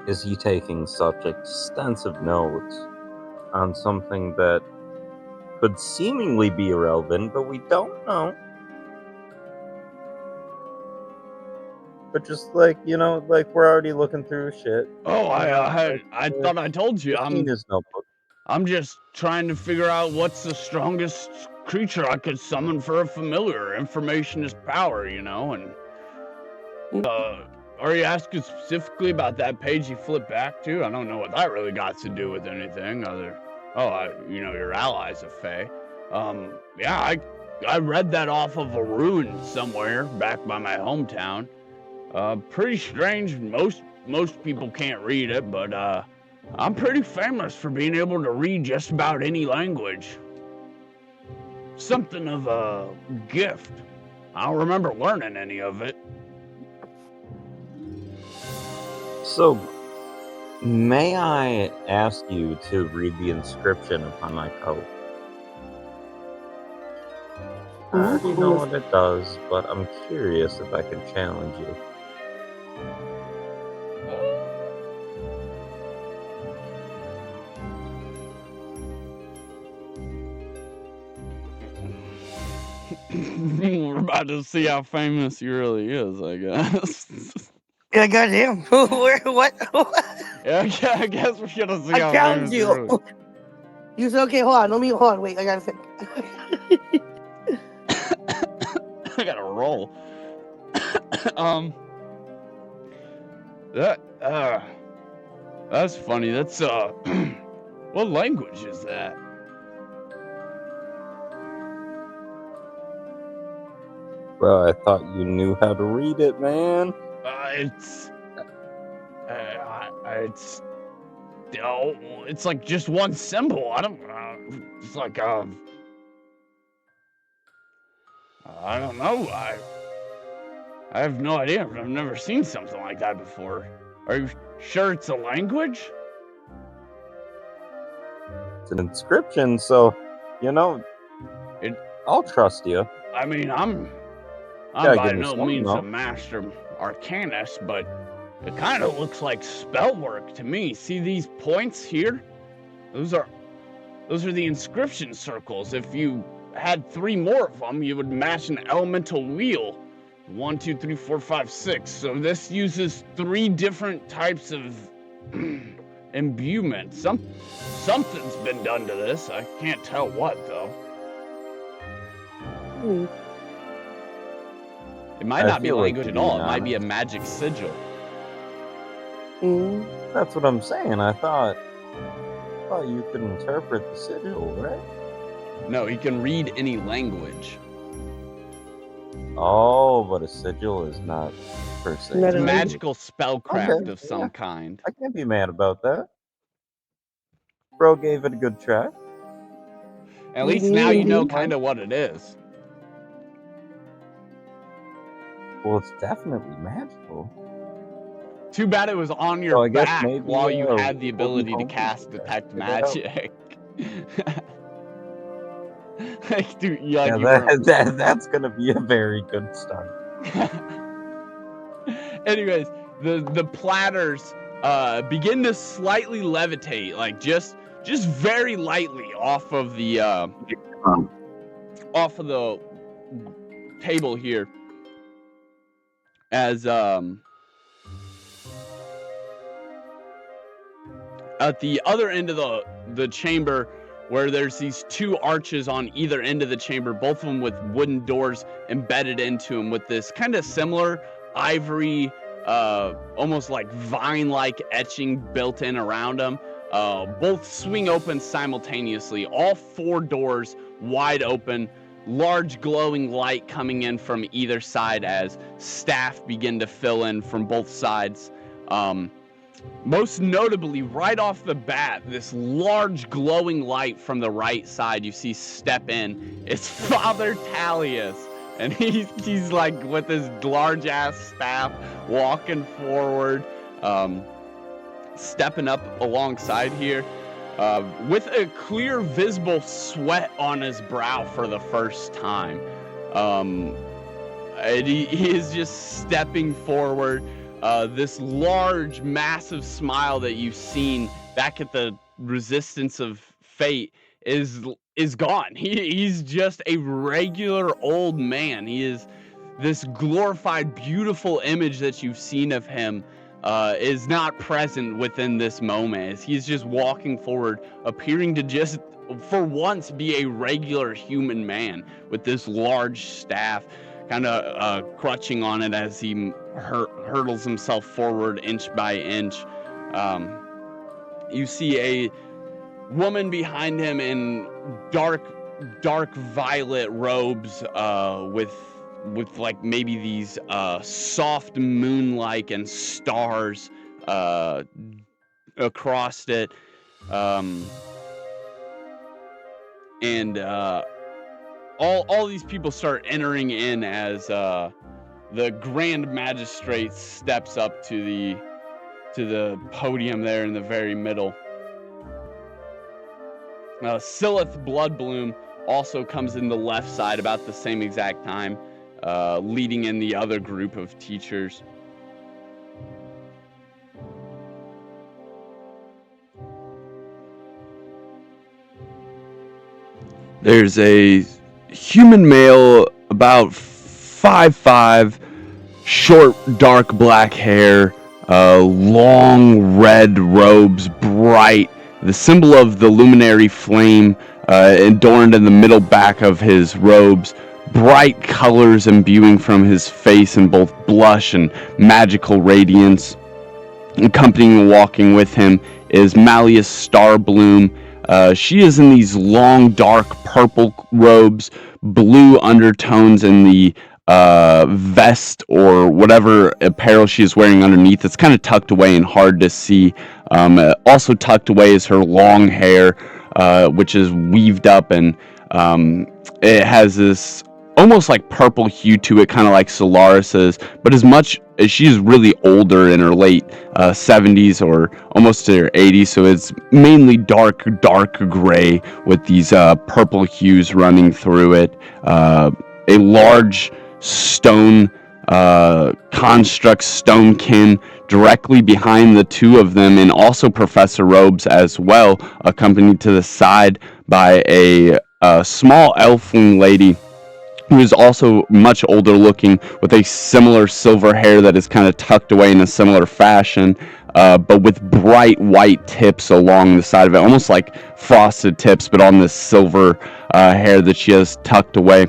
is he taking such extensive notes on something that could seemingly be irrelevant, but we don't know? But just like, like we're already looking through shit.
Oh, I thought I told you. I'm just trying to figure out what's the strongest creature I could summon for a familiar. Information is power, and are you asking specifically about that page you flipped back to? I don't know what that really got to do with anything your allies are Fae. Yeah, I read that off of a rune somewhere back by my hometown. Pretty strange. Most people can't read it, but I'm pretty famous for being able to read just about any language. Something of a gift. I don't remember learning any of it.
So, May I ask you to read the inscription upon my coat? I already know what it does, but I'm curious if I can challenge you.
We're about to see how famous he really is, I guess.
Yeah, goddamn. Where? What?
Yeah, I guess we're gonna see
I
how
challenge
famous he really
you. You said, okay, hold on. Hold on. Wait, I gotta think.
I gotta roll. That's funny. That's what language is that?
Bro, I thought you knew how to read it, man.
It's it's like just one symbol. I don't it's like I don't know. I have no idea. I've never seen something like that before. Are you sure it's a language?
It's an inscription, so I'll trust you.
I mean, I'm
Gotta
by
give me
no
some,
means
though.
a master arcanist, but it kind of looks like spell work to me. See these points here? Those are the inscription circles. If you had 3 more of them, you would match an elemental wheel. 1, 2, 3, 4, 5, 6. So this uses 3 different types of imbuement. Something's been done to this. I can't tell what though. It might not be a language at all. It might be a magic sigil.
That's what I'm saying. I thought you could interpret the sigil, right?
No, he can read any language.
Oh, but a sigil is not per se.
It's magical spellcraft of some kind.
I can't be mad about that. Bro gave it a good try.
At least now you know kind of what it is.
Well, it's definitely magical.
Too bad it was on your back while you had the ability to cast Detect Magic. Dude,
that's gonna be a very good start.
Anyways, the platters begin to slightly levitate, like just very lightly off of the table here, as at the other end of the chamber, where there's these 2 arches on either end of the chamber, both of them with wooden doors embedded into them, with this kind of similar ivory, almost like vine-like etching built in around them. Both swing open simultaneously. All 4 doors wide open. Large glowing light coming in from either side as staff begin to fill in from both sides. Most notably, right off the bat, this large glowing light from the right side you see step in. It's Father Talius, and he's like with this large ass staff walking forward, stepping up alongside here, with a clear visible sweat on his brow for the first time. And he is just stepping forward. This large, massive smile that you've seen back at the Resistance of Fate is gone. He's just a regular old man. He is this glorified, beautiful image that you've seen of him is not present within this moment. He's just walking forward, appearing to just, for once, be a regular human man with this large staff, kind of crutching on it as he hurdles himself forward inch by inch. You see a woman behind him in dark violet robes, with like maybe these soft moonlight and stars across it, and all these people start entering in as the Grand Magistrate steps up to to the podium there in the very middle. Silith Bloodbloom also comes in the left side about the same exact time, leading in the other group of teachers. There's a human male, about 5'5", short, dark black hair, long red robes, bright. The symbol of the luminary flame adorned in the middle back of his robes. Bright colors imbuing from his face in both blush and magical radiance. Accompanying and walking with him is Malleus Starbloom. She is in these long, dark purple robes, blue undertones in the vest or whatever apparel she is wearing underneath. It's kind of tucked away and hard to see. Also tucked away is her long hair, which is weaved up, and it has this almost like purple hue to it, kind of like Solaris's, but as much as she's really older in her late 70s or almost to her 80s, so it's mainly dark gray with these purple hues running through it. A large stone construct, stonekin, directly behind the two of them, and also Professor Robes as well, accompanied to the side by a small elfling lady who is also much older looking, with a similar silver hair that is kind of tucked away in a similar fashion, but with bright white tips along the side of it, almost like frosted tips, but on this silver hair that she has tucked away.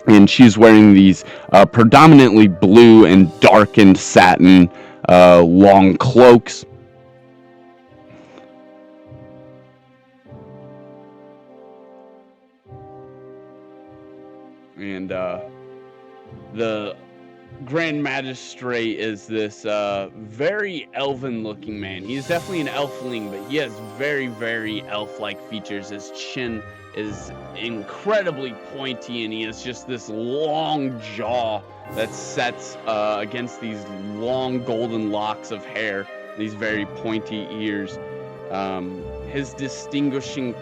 And she's wearing these predominantly blue and darkened satin long cloaks. And the Grand Magistrate is this very elven-looking man. He's definitely an elfling, but he has very, very elf-like features. His chin is incredibly pointy, and he has just this long jaw that sets against these long golden locks of hair, these very pointy ears. His distinguishing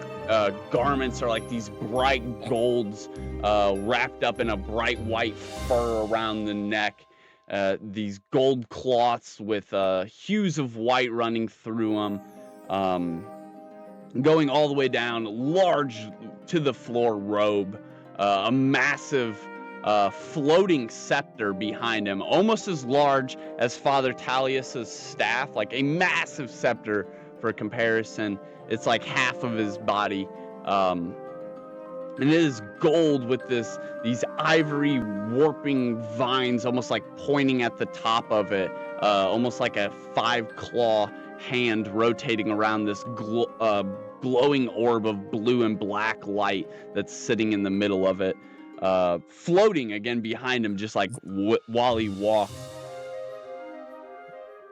garments are like these bright golds wrapped up in a bright white fur around the neck. These gold cloths with hues of white running through them. Going all the way down, large to the floor robe, a massive floating scepter behind him, almost as large as Father Tallius's staff, like a massive scepter for comparison. It's like half of his body, and it is gold with these ivory warping vines, almost like pointing at the top of it, almost like a 5-claw hand rotating around this glowing orb of blue and black light that's sitting in the middle of it, floating again behind him, just like while he walks.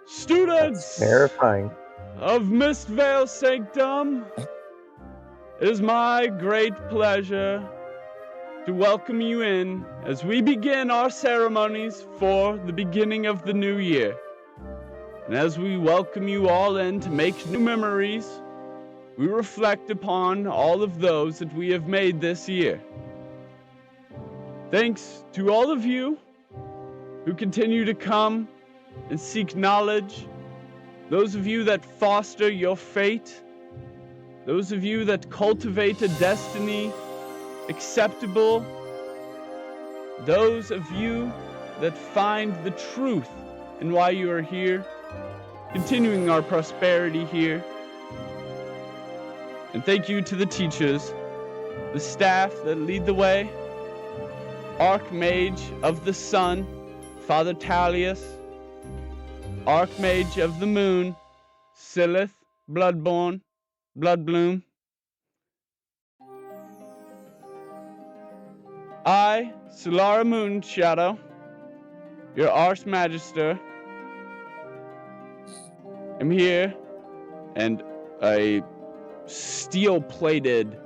Students!
That's terrifying.
Of Mistvale Sanctum, it is my great pleasure to welcome you in as we begin our ceremonies for the beginning of the new year. And as we welcome you all in to make new memories, we reflect upon all of those that we have made this year. Thanks to all of you who continue to come and seek knowledge, those of you that foster your fate, those of you that cultivate a destiny acceptable, those of you that find the truth in why you are here, continuing our prosperity here. And thank you to the teachers, the staff that lead the way, Archmage of the Sun, Father Tallius, Archmage of the Moon, Silith Bloodborn, Bloodbloom. I, Solara Moonshadow, your Archmagister, am here, and a steel-plated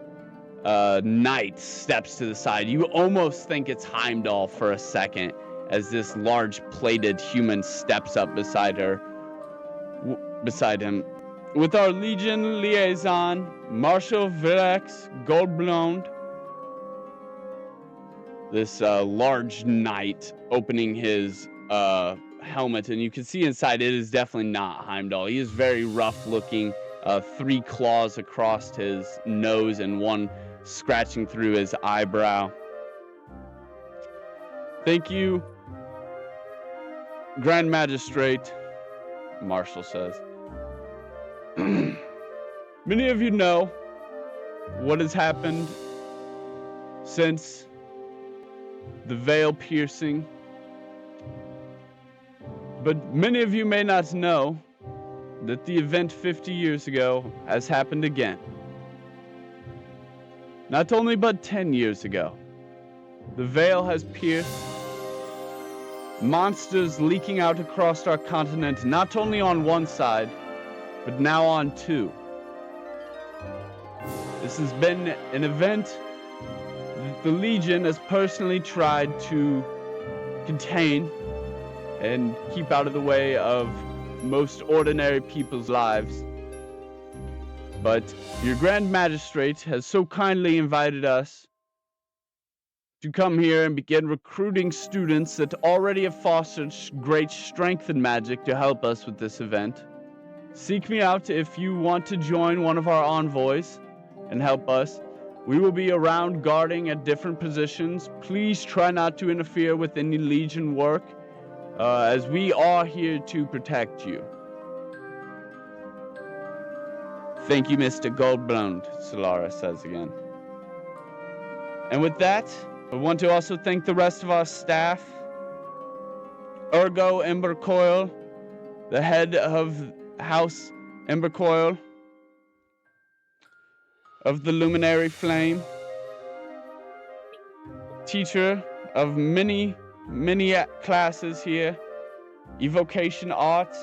knight steps to the side. You almost think it's Heimdall for a second as this large plated human steps up beside her. beside him. With our Legion liaison, Marshal Vilex Goldblond, this large knight opening his helmet, and you can see inside it is definitely not Heimdall. He is very rough looking, 3 claws across his nose and 1 scratching through his eyebrow. Thank you, Grand Magistrate, Marshal says. Many of you know what has happened since the veil piercing, but many of you may not know that the event 50 years ago has happened again. Not only but 10 years ago. The veil has pierced, monsters leaking out across our continent, not only on one side, but now on 2. This has been an event that the Legion has personally tried to contain and keep out of the way of most ordinary people's lives. But your Grand Magistrate has so kindly invited us to come here and begin recruiting students that already have fostered great strength in magic to help us with this event. Seek me out if you want to join one of our envoys and help us. We will be around guarding at different positions. Please try not to interfere with any Legion work, as we are here to protect you. Thank you, Mr. Goldblond, Solara says again. And with that, I want to also thank the rest of our staff. Ergo Embercoil, the head of House Embercoil, of the Luminary Flame, teacher of many classes here, Evocation Arts,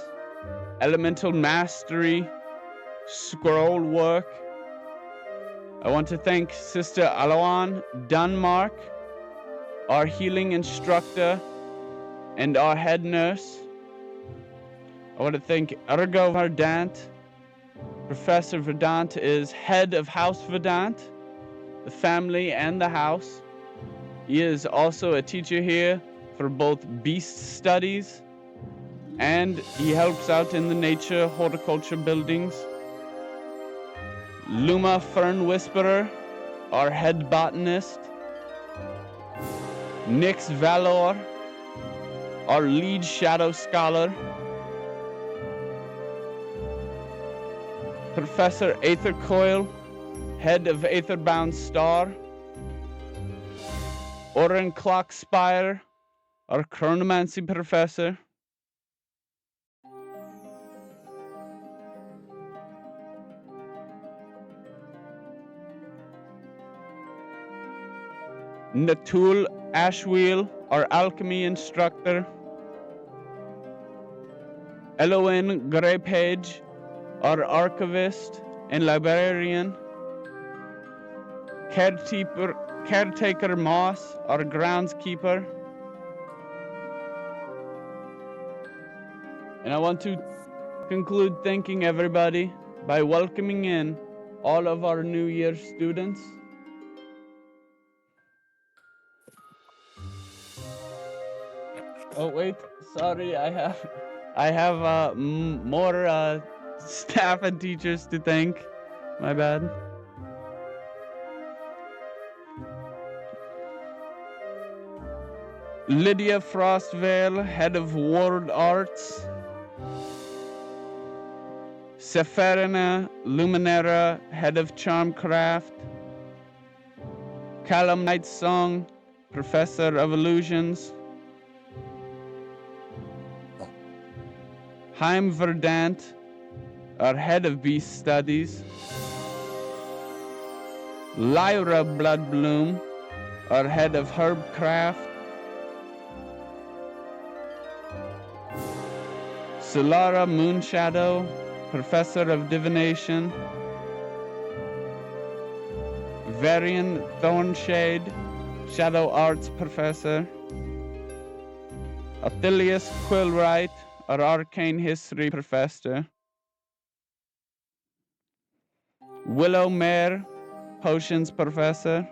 Elemental Mastery, Scroll Work. I want to thank Sister Alawan Dunmark, our healing instructor and our head nurse. I want to thank Ergo Verdant. Professor Verdant is head of House Verdant, the family and the house. He is also a teacher here for both beast studies, and he helps out in the nature horticulture buildings. Luma Fern Whisperer, our head botanist. Nyx Valor, our lead shadow scholar. Professor Aether Coil, head of Aetherbound Star. Oren Clockspire, our chronomancy professor. Natul Ashwheel, our alchemy instructor. Elowen Greypage, our archivist and librarian. Caretaker Moss, our groundskeeper. And I want to conclude thanking everybody by welcoming in all of our New Year students. Oh wait, sorry, I have more staff and teachers to thank. My bad. Lydia Frostvale, head of Ward Arts. Seferina Luminera, head of Charmcraft. Callum Nightsong, professor of illusions. Heim Verdant, our head of beast studies. Lyra Bloodbloom, our head of herbcraft. Solara Moonshadow, professor of divination. Varian Thornshade, shadow arts professor. Athilius Quillwright, our arcane history professor. Willowmere, Potions Professor.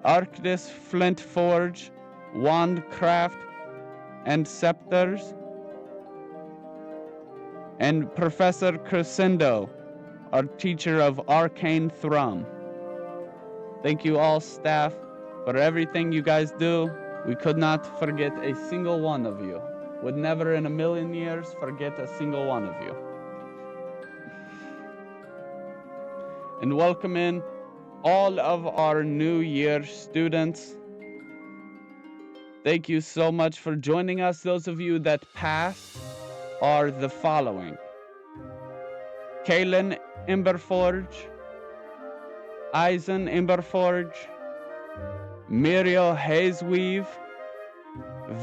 Arctis Flintforge, Wandcraft and Scepters. And Professor Crescendo, our teacher of Arcane Thrum. Thank you all, staff, for everything you guys do. We could not forget a single one of you. Would never in a million years forget a single one of you. And welcome in all of our New Year students. Thank you so much for joining us. Those of you that passed are the following: Kaylin Emberforge, Eisen Emberforge, Muriel Hazeweave,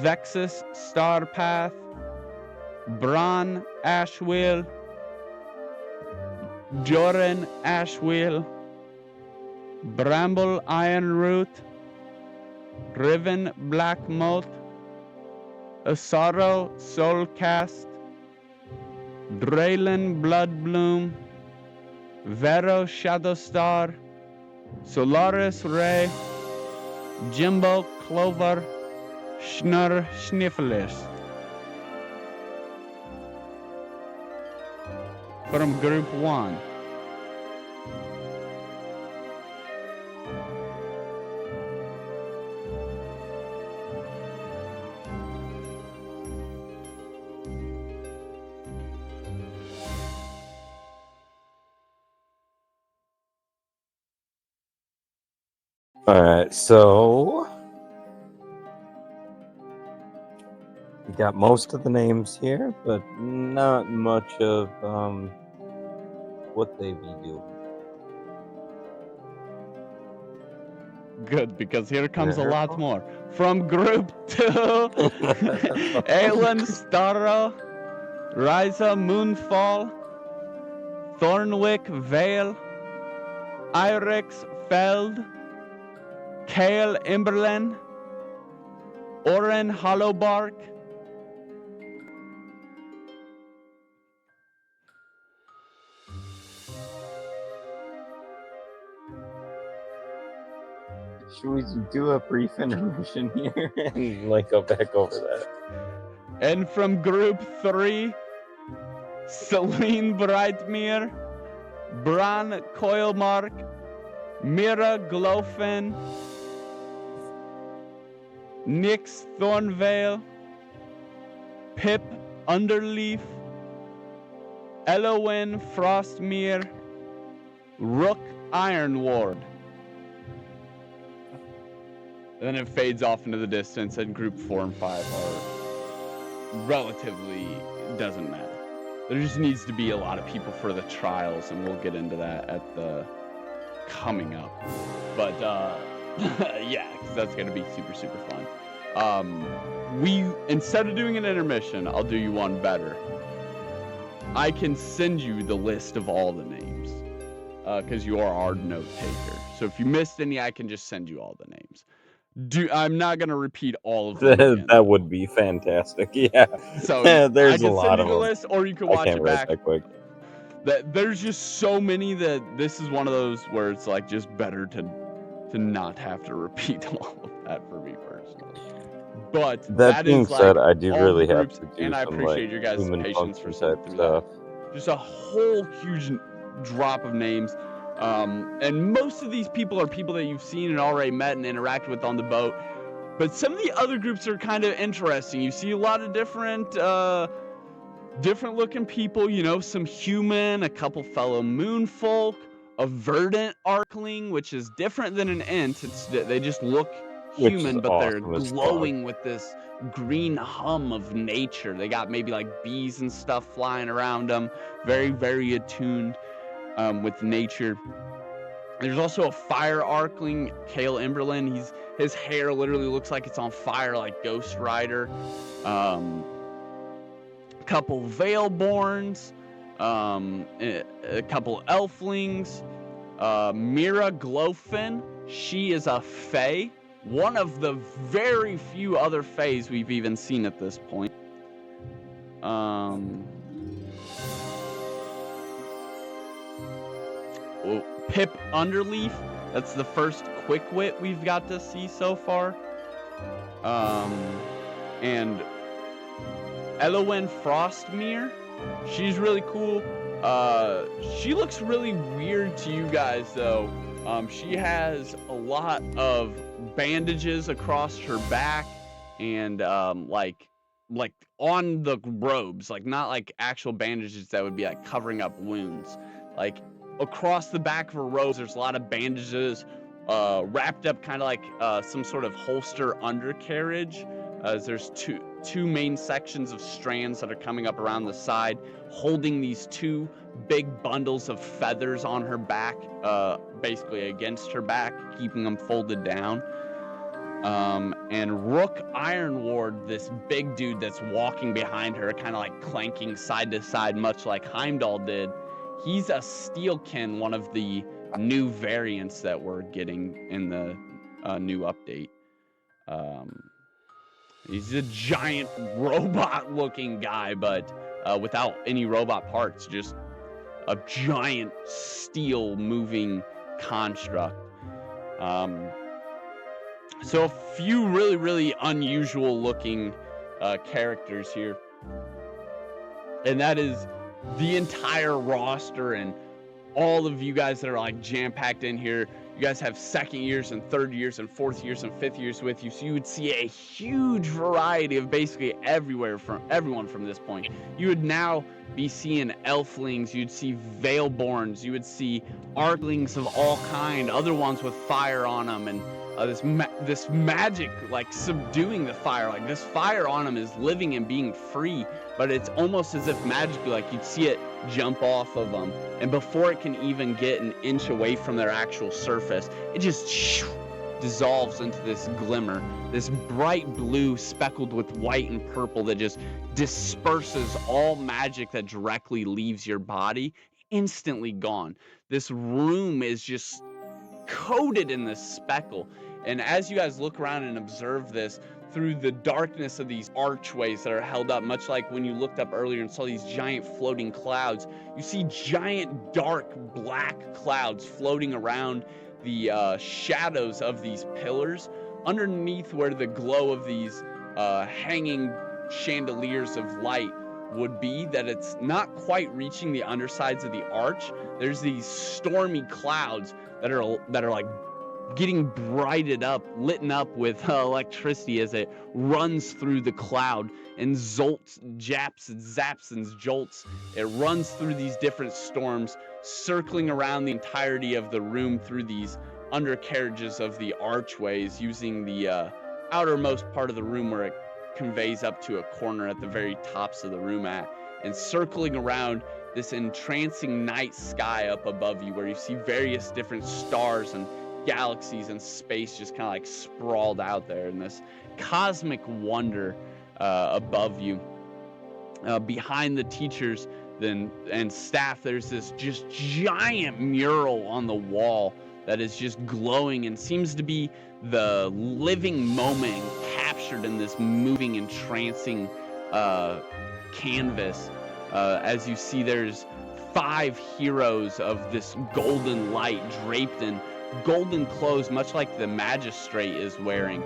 Vexus Starpath, Bron Ashwheel, Joran Ashwheel, Bramble Ironroot, Riven Blackmote, Asaro Soulcast, Draylin Bloodbloom, Vero Shadowstar, Solaris Ray, Jimbo Clover, Schnur Schnifflers. From Group 1.
All right, so we got most of the names here, but not much of what they be doing.
Good, because here comes a
Yeah.
lot more. From Group 2, Aelin Starro, Ryza Moonfall, Thornwick Vale, Irix Feld, Kale Imberlin, Oren Hollowbark,
Should we do a brief intermission here and like go back over that?
and from Group 3, Celine Brightmere, Bran Coilmark, Mira Glowfin, Nyx Thornvale, Pip Underleaf, Elowyn Frostmere, Rook Ironward. Then it fades off into the distance, and Group 4 and 5 are relatively, doesn't matter. There just needs to be a lot of people for the trials, and we'll get into that at the coming up. But yeah, because that's gonna be super, super fun. We, instead of doing an intermission, I'll do you one better. I can send you the list of all the names, because you are our note taker. So if you missed any, I can just send you all the names. I'm not gonna repeat all of them again.
That would be fantastic. Yeah.
So
there's
I can
a lot
send you
of
the
them.
list, or you can
I
watch
can't
it
write
back.
that quick.
There's just so many that this is one of those where it's like just better to not have to repeat all of that for me personally. But
That being
is
said,
like
I do
all
really
the
have
groups,
to do
and I
some
appreciate
like
your guys'
human
patience for
function
sitting
type
through
stuff.
that. Just a whole huge drop of names. And most of these people are people that you've seen and already met and interacted with on the boat. But some of the other groups are kind of interesting. You see a lot of different looking people, you know, some human, a couple fellow moonfolk, a verdant arcling, which is different than an ent. They just look human, but they're glowing with this green hum of nature. They got maybe like bees and stuff flying around them. Very, very attuned with nature. There's also a fire arcling, Kale Imberlin. His hair literally looks like it's on fire, like Ghost Rider. Couple Veilborns, a couple Elflings, Mira Glowfin. She is a Fae, one of the very few other Faes we've even seen at this point. Pip Underleaf. That's the first quick wit we've got to see so far. And Elowen Frostmere, she's really cool. She looks really weird to you guys though. She has a lot of bandages across her back and like on the robes, like not like actual bandages that would be like covering up wounds. Like across the back of her robes, there's a lot of bandages wrapped up kind of like some sort of holster undercarriage. There's two main sections of strands that are coming up around the side, holding these two big bundles of feathers on her back, basically against her back, keeping them folded down. And Rook Ironward, this big dude that's walking behind her, kind of like clanking side to side, much like Heimdall did. He's a Steelkin, one of the new variants that we're getting in the new update. He's a giant robot-looking guy, but without any robot parts, just a giant steel moving construct. So a few really, really unusual looking characters here. And that is the entire roster and all of you guys that are like jam-packed in here. You guys have second years and third years and fourth years and fifth years with you. So you would see a huge variety of basically everyone from this point. You would now be seeing elflings, you'd see Veilborns, you would see arglings of all kind, other ones with fire on them, and this magic like subduing the fire. Like this fire on them is living and being free, but it's almost as if magically, like you'd see it jump off of them, and before it can even get an inch away from their actual surface, it just dissolves into this glimmer, this bright blue speckled with white and purple that just disperses all magic that directly leaves your body, instantly gone. This room is just coated in this speckle. And as you guys look around and observe this through the darkness of these archways that are held up, much like when you looked up earlier and saw these giant floating clouds, you see giant dark black clouds floating around the shadows of these pillars, underneath where the glow of these hanging chandeliers of light would be, that it's not quite reaching the undersides of the arch. There's these stormy clouds that are like getting lit up with electricity as it runs through the cloud and zaps and jolts. It runs through these different storms, circling around the entirety of the room through these undercarriages of the archways, using the outermost part of the room where it conveys up to a corner at the very tops of the room and circling around this entrancing night sky up above you, where you see various different stars and galaxies and space just kind of like sprawled out there in this cosmic wonder above you. Behind the teachers and staff, there's this just giant mural on the wall that is just glowing and seems to be the living moment captured in this moving, entrancing canvas. As you see, there's 5 heroes of this golden light draped in golden clothes, much like the magistrate is wearing,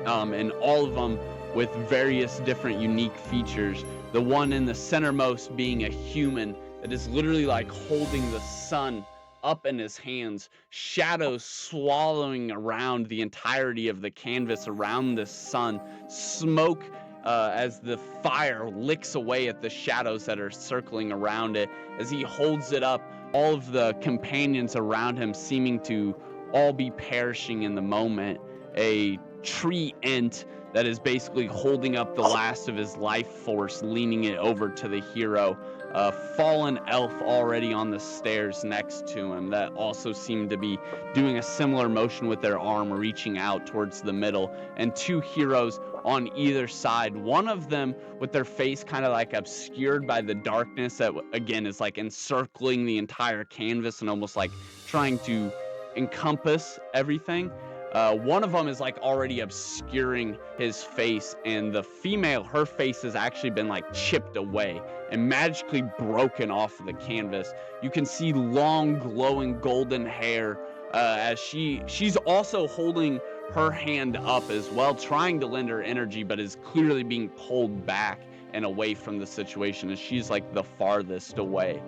and all of them with various different unique features. The one in the centermost being a human that is literally like holding the sun up in his hands, shadows swallowing around the entirety of the canvas around the sun, smoke as the fire licks away at the shadows that are circling around it. As he holds it up, all of the companions around him seeming to all be perishing in the moment. A tree ent that is basically holding up the last of his life force, leaning it over to the hero. A fallen elf already on the stairs next to him that also seemed to be doing a similar motion with their arm, reaching out towards the middle. And 2 heroes on either side, one of them with their face kind of like obscured by the darkness that again is like encircling the entire canvas and almost like trying to encompass everything. One of them is like already obscuring his face, and the female, her face has actually been like chipped away and magically broken off of the canvas. You can see long glowing golden hair as she's also holding her hand up as well, trying to lend her energy, but is clearly being pulled back and away from the situation as she's like the farthest away.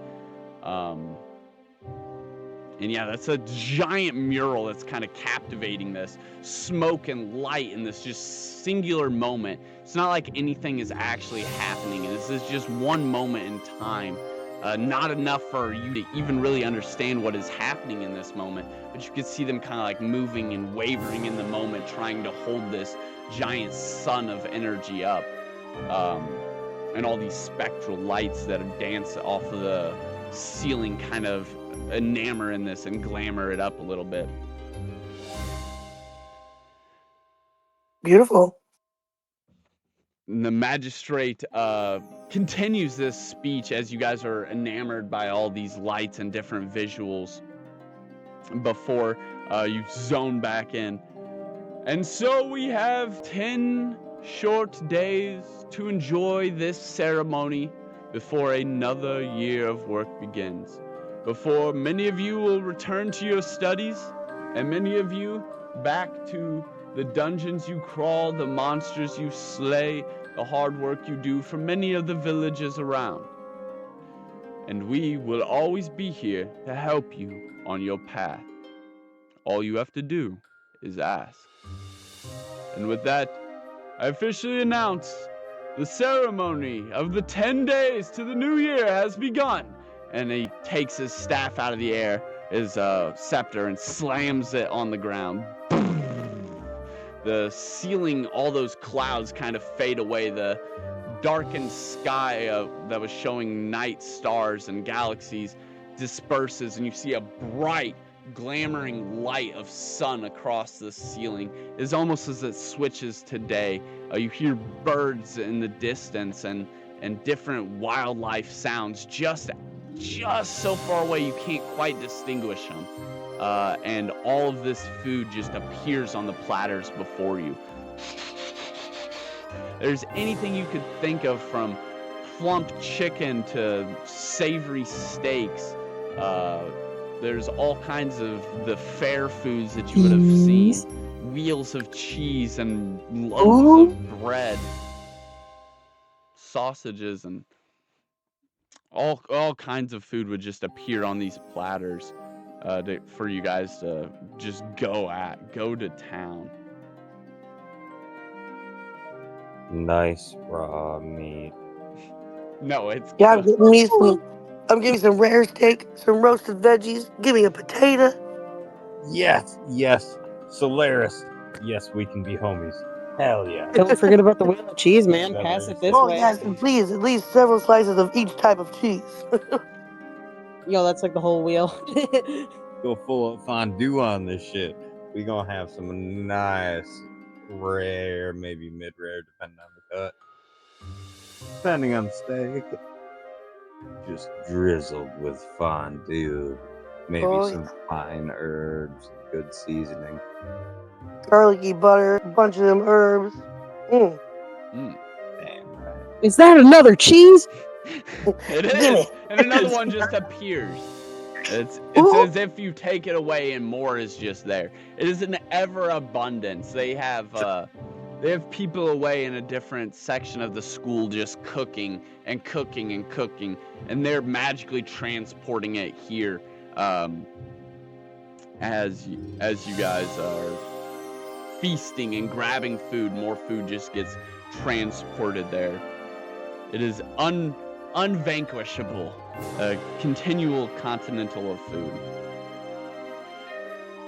And yeah, that's a giant mural that's kind of captivating this smoke and light in this just singular moment. It's not like anything is actually happening. This is just one moment in time. Not enough for you to even really understand what is happening in this moment, but you can see them kind of like moving and wavering in the moment, trying to hold this giant sun of energy up. And all these spectral lights that dance off of the ceiling kind of enamor in this and glamour it up a little bit.
Beautiful.
And the magistrate continues this speech as you guys are enamored by all these lights and different visuals before you zone back in. And so we have 10 short days to enjoy this ceremony before another year of work begins. Before many of you will return to your studies, and many of you back to the dungeons you crawl, the monsters you slay, the hard work you do for many of the villages around. And we will always be here to help you on your path. All you have to do is ask. And with that, I officially announce the ceremony of the 10 days to the new year has begun. And he takes his staff out of the air, his scepter, and slams it on the ground. The ceiling, all those clouds kind of fade away. The darkened sky that was showing night stars and galaxies disperses, and you see a bright, glamoring light of sun across the ceiling. It's almost as it switches to day. You hear birds in the distance and different wildlife sounds just so far away you can't quite distinguish them. And all of this food just appears on the platters before you. There's anything you could think of, from plump chicken to savory steaks. There's all kinds of the fair foods that you would have seen. Wheels of cheese and loaves of bread. Sausages and all kinds of food would just appear on these platters for you guys to just go to town.
Nice raw meat.
No, it's
Yeah, I'm getting me some rare steak, some roasted veggies. Give me a potato.
Yes, Solaris. Yes, we can be homies. Hell yeah.
Don't forget about the wheel of cheese, man. Pass it this
Oh,
way.
yes, and please, at least several slices of each type of cheese.
Yo, that's like the whole wheel.
Go full of fondue on this shit. We gonna have some nice, rare, maybe mid-rare, depending on the cut. Depending on the steak. Just drizzled with fondue. Maybe some fine herbs, good seasoning.
Garlicky butter, a bunch of them herbs.
Damn right.
Is that another cheese?
It is. And another one just appears. It's as if you take it away and more is just there. It is an ever abundance. They have people away in a different section of the school just cooking and cooking and cooking, and they're magically transporting it here as you guys are feasting and grabbing food. More food just gets transported there. It is unvanquishable, a continual continental of food.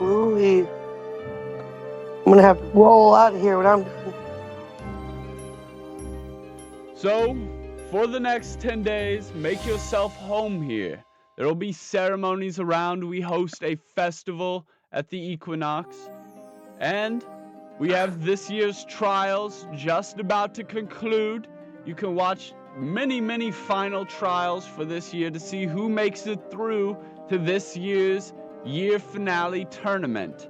Ooh, I'm gonna have to roll out of here when I'm done.
So, for the next 10 days, make yourself home here. There will be ceremonies around. We host a festival at the equinox. And we have this year's trials just about to conclude. You can watch many, many final trials for this year to see who makes it through to this year's year finale tournament.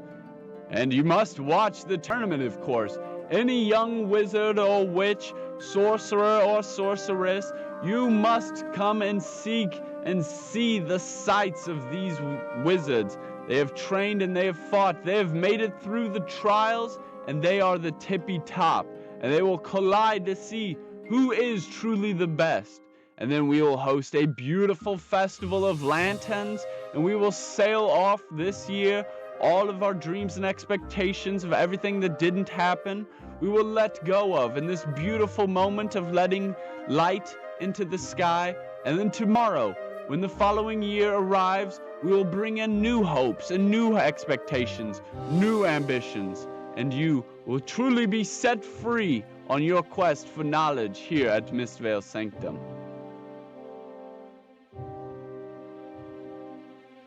And you must watch the tournament, of course. Any young wizard or witch, sorcerer or sorceress, you must come and seek and see the sights of these wizards. They have trained and they have fought. They have made it through the trials, and they are the tippy top. And they will collide to see who is truly the best. And then we will host a beautiful festival of lanterns, and we will sail off this year all of our dreams and expectations of everything that didn't happen. We will let go of in this beautiful moment of letting light into the sky. And then tomorrow, when the following year arrives, we will bring in new hopes and new expectations, new ambitions, and you will truly be set free on your quest for knowledge here at Mistvale Sanctum.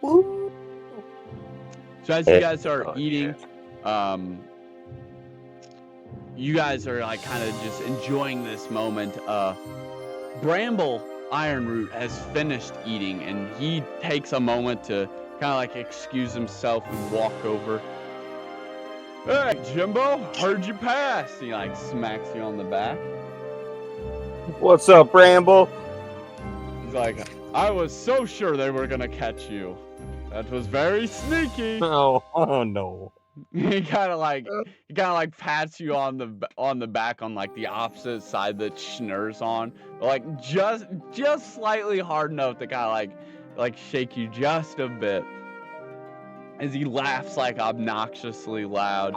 Woo.
So as you guys are eating, you guys are like kind of just enjoying this moment. Bramble Ironroot has finished eating, and he takes a moment to kind of like excuse himself and walk over. Hey, Jimbo, heard you pass. He like smacks you on the back.
What's up, Bramble?
He's like, I was so sure they were gonna catch you. That was very sneaky.
Oh no.
He kind of like pats you on the back on like the opposite side that Schnur's on, but like just slightly hard enough to kind of like shake you just a bit. As he laughs like obnoxiously loud,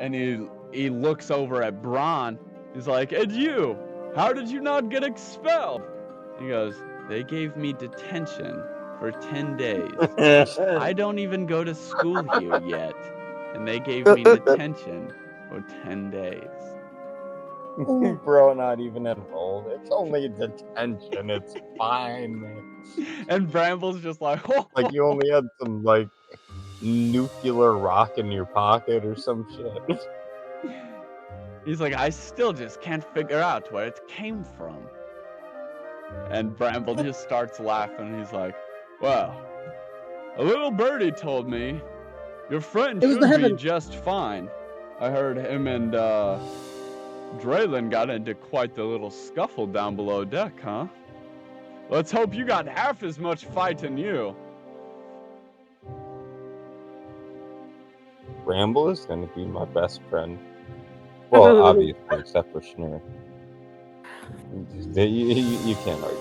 and he looks over at Bron. He's like, "And you? How did you not get expelled?" He goes, "They gave me detention for 10 days. I don't even go to school here yet, and they gave me detention for 10 days."
Bro, not even enrolled. It's only detention. It's fine, man.
And Bramble's just like, oh.
Like you only had some like nuclear rock in your pocket or some shit.
He's like, I still just can't figure out where it came from. And Bramble just starts laughing. He's like, well, a little birdie told me your friend should be just fine. I heard him and Draylin got into quite the little scuffle down below deck, huh? Let's hope you got half as much fight in you.
Bramble is going to be my best friend. Well, obviously, except for Schnur. You can't argue.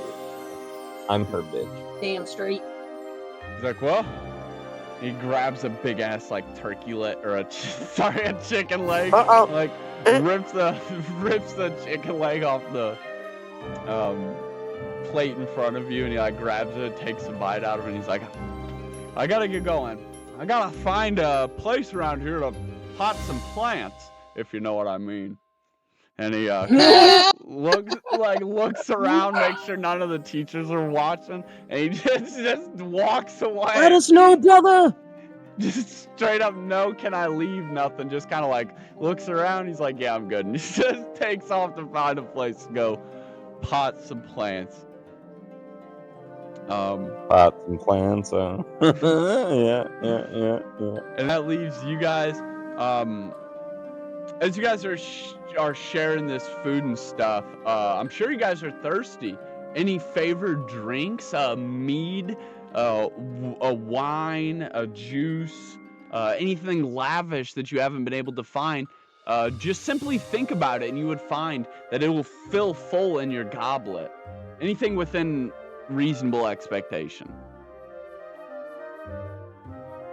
I'm her bitch.
Damn straight.
He's like, well, he grabs a big ass like turkey leg or a chicken leg. Like rips the chicken leg off the plate in front of you, and he like grabs it, takes a bite out of it, and he's like, I gotta get going. I gotta find a place around here to pot some plants, if you know what I mean. And he looks around, makes sure none of the teachers are watching, and he just walks away.
Let us know, brother.
Just straight up, no, can I leave? Nothing. Just kind of like looks around. He's like, yeah, I'm good. And he just takes off to find a place to go pot some plants.
Pot some plants. Yeah.
And that leaves you guys. As you guys are sharing this food and stuff, I'm sure you guys are thirsty. Any favorite drinks? Mead, a wine, a juice, anything lavish that you haven't been able to find? Just simply think about it, and you would find that it will fill full in your goblet. Anything within reasonable expectation.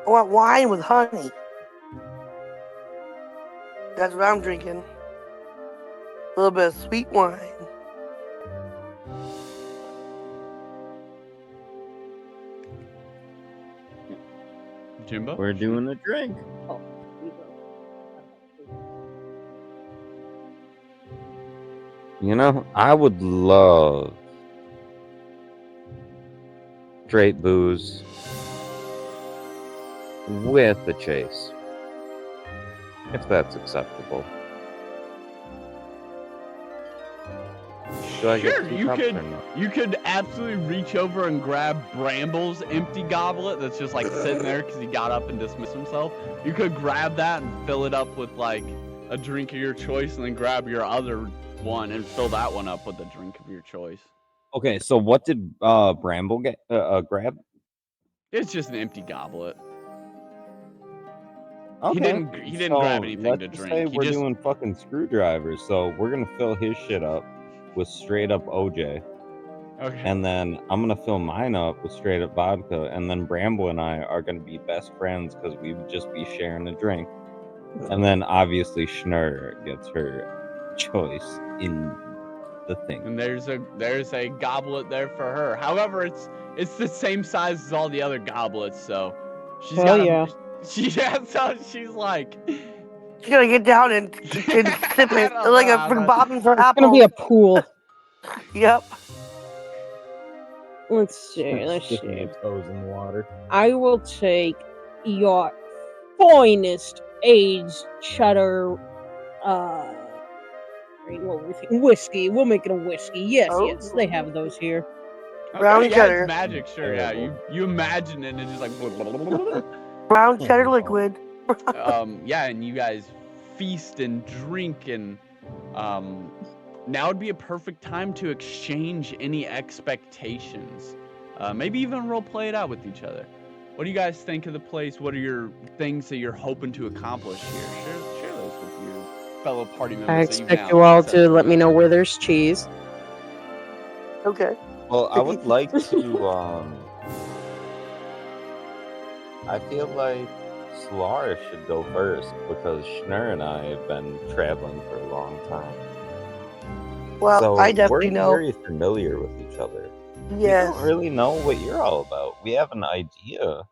I want wine with honey. That's what I'm drinking. A little bit of sweet wine.
Jimbo?
We're doing a drink.
Oh,
You know, I would love straight booze with the chase, if that's acceptable. Do I get
Sure,
2
you
cups
could
or no?
you could absolutely reach over and grab Bramble's empty goblet that's just like sitting there because he got up and dismissed himself. You could grab that and fill it up with like a drink of your choice, and then grab your other one and fill that one up with a drink of your choice.
Okay, so what did Bramble get grab?
It's just an empty goblet.
Okay,
He didn't grab anything
let's
to
just
drink.
say
He
we're
just
doing fucking screwdrivers, so we're gonna fill his shit up with straight up OJ,
okay.
and then I'm gonna fill mine up with straight up vodka, and then Bramble and I are gonna be best friends because we would just be sharing a drink, and then obviously Schnurr gets her choice in the thing.
And there's a goblet there for her. However, it's the same size as all the other goblets, so she's
Hell
got
yeah.
so she's like
She's gonna get down and sip
I
it
don't
like
know
a
how
for
that-
bobbing for
It's gonna be a
apples.
pool.
Yep.
Let's see. Let's
Sticking
see.
your toes in the water.
I will take your finest aged cheddar. What were we thinking? Whiskey. We'll make it a whiskey. Yes, yes, they have those here.
Brown
Okay, yeah,
cheddar.
it's magic, sure, yeah. You imagine it and it's just like
Brown cheddar liquid.
yeah, and you guys feast and drink, and now would be a perfect time to exchange any expectations. Maybe even role play it out with each other. What do you guys think of the place? What are your things that you're hoping to accomplish here? Share those with your fellow party members.
I
that you've
expect
now
you all to
successfully
let me
met.
know where there's cheese.
Okay.
Well, I would like to. I feel like Solaris should go first because Schnurr and I have been traveling for a long time.
Well,
So
I definitely
we're
know.
very familiar with each other.
Yes.
We don't really know what you're all about. We have an idea.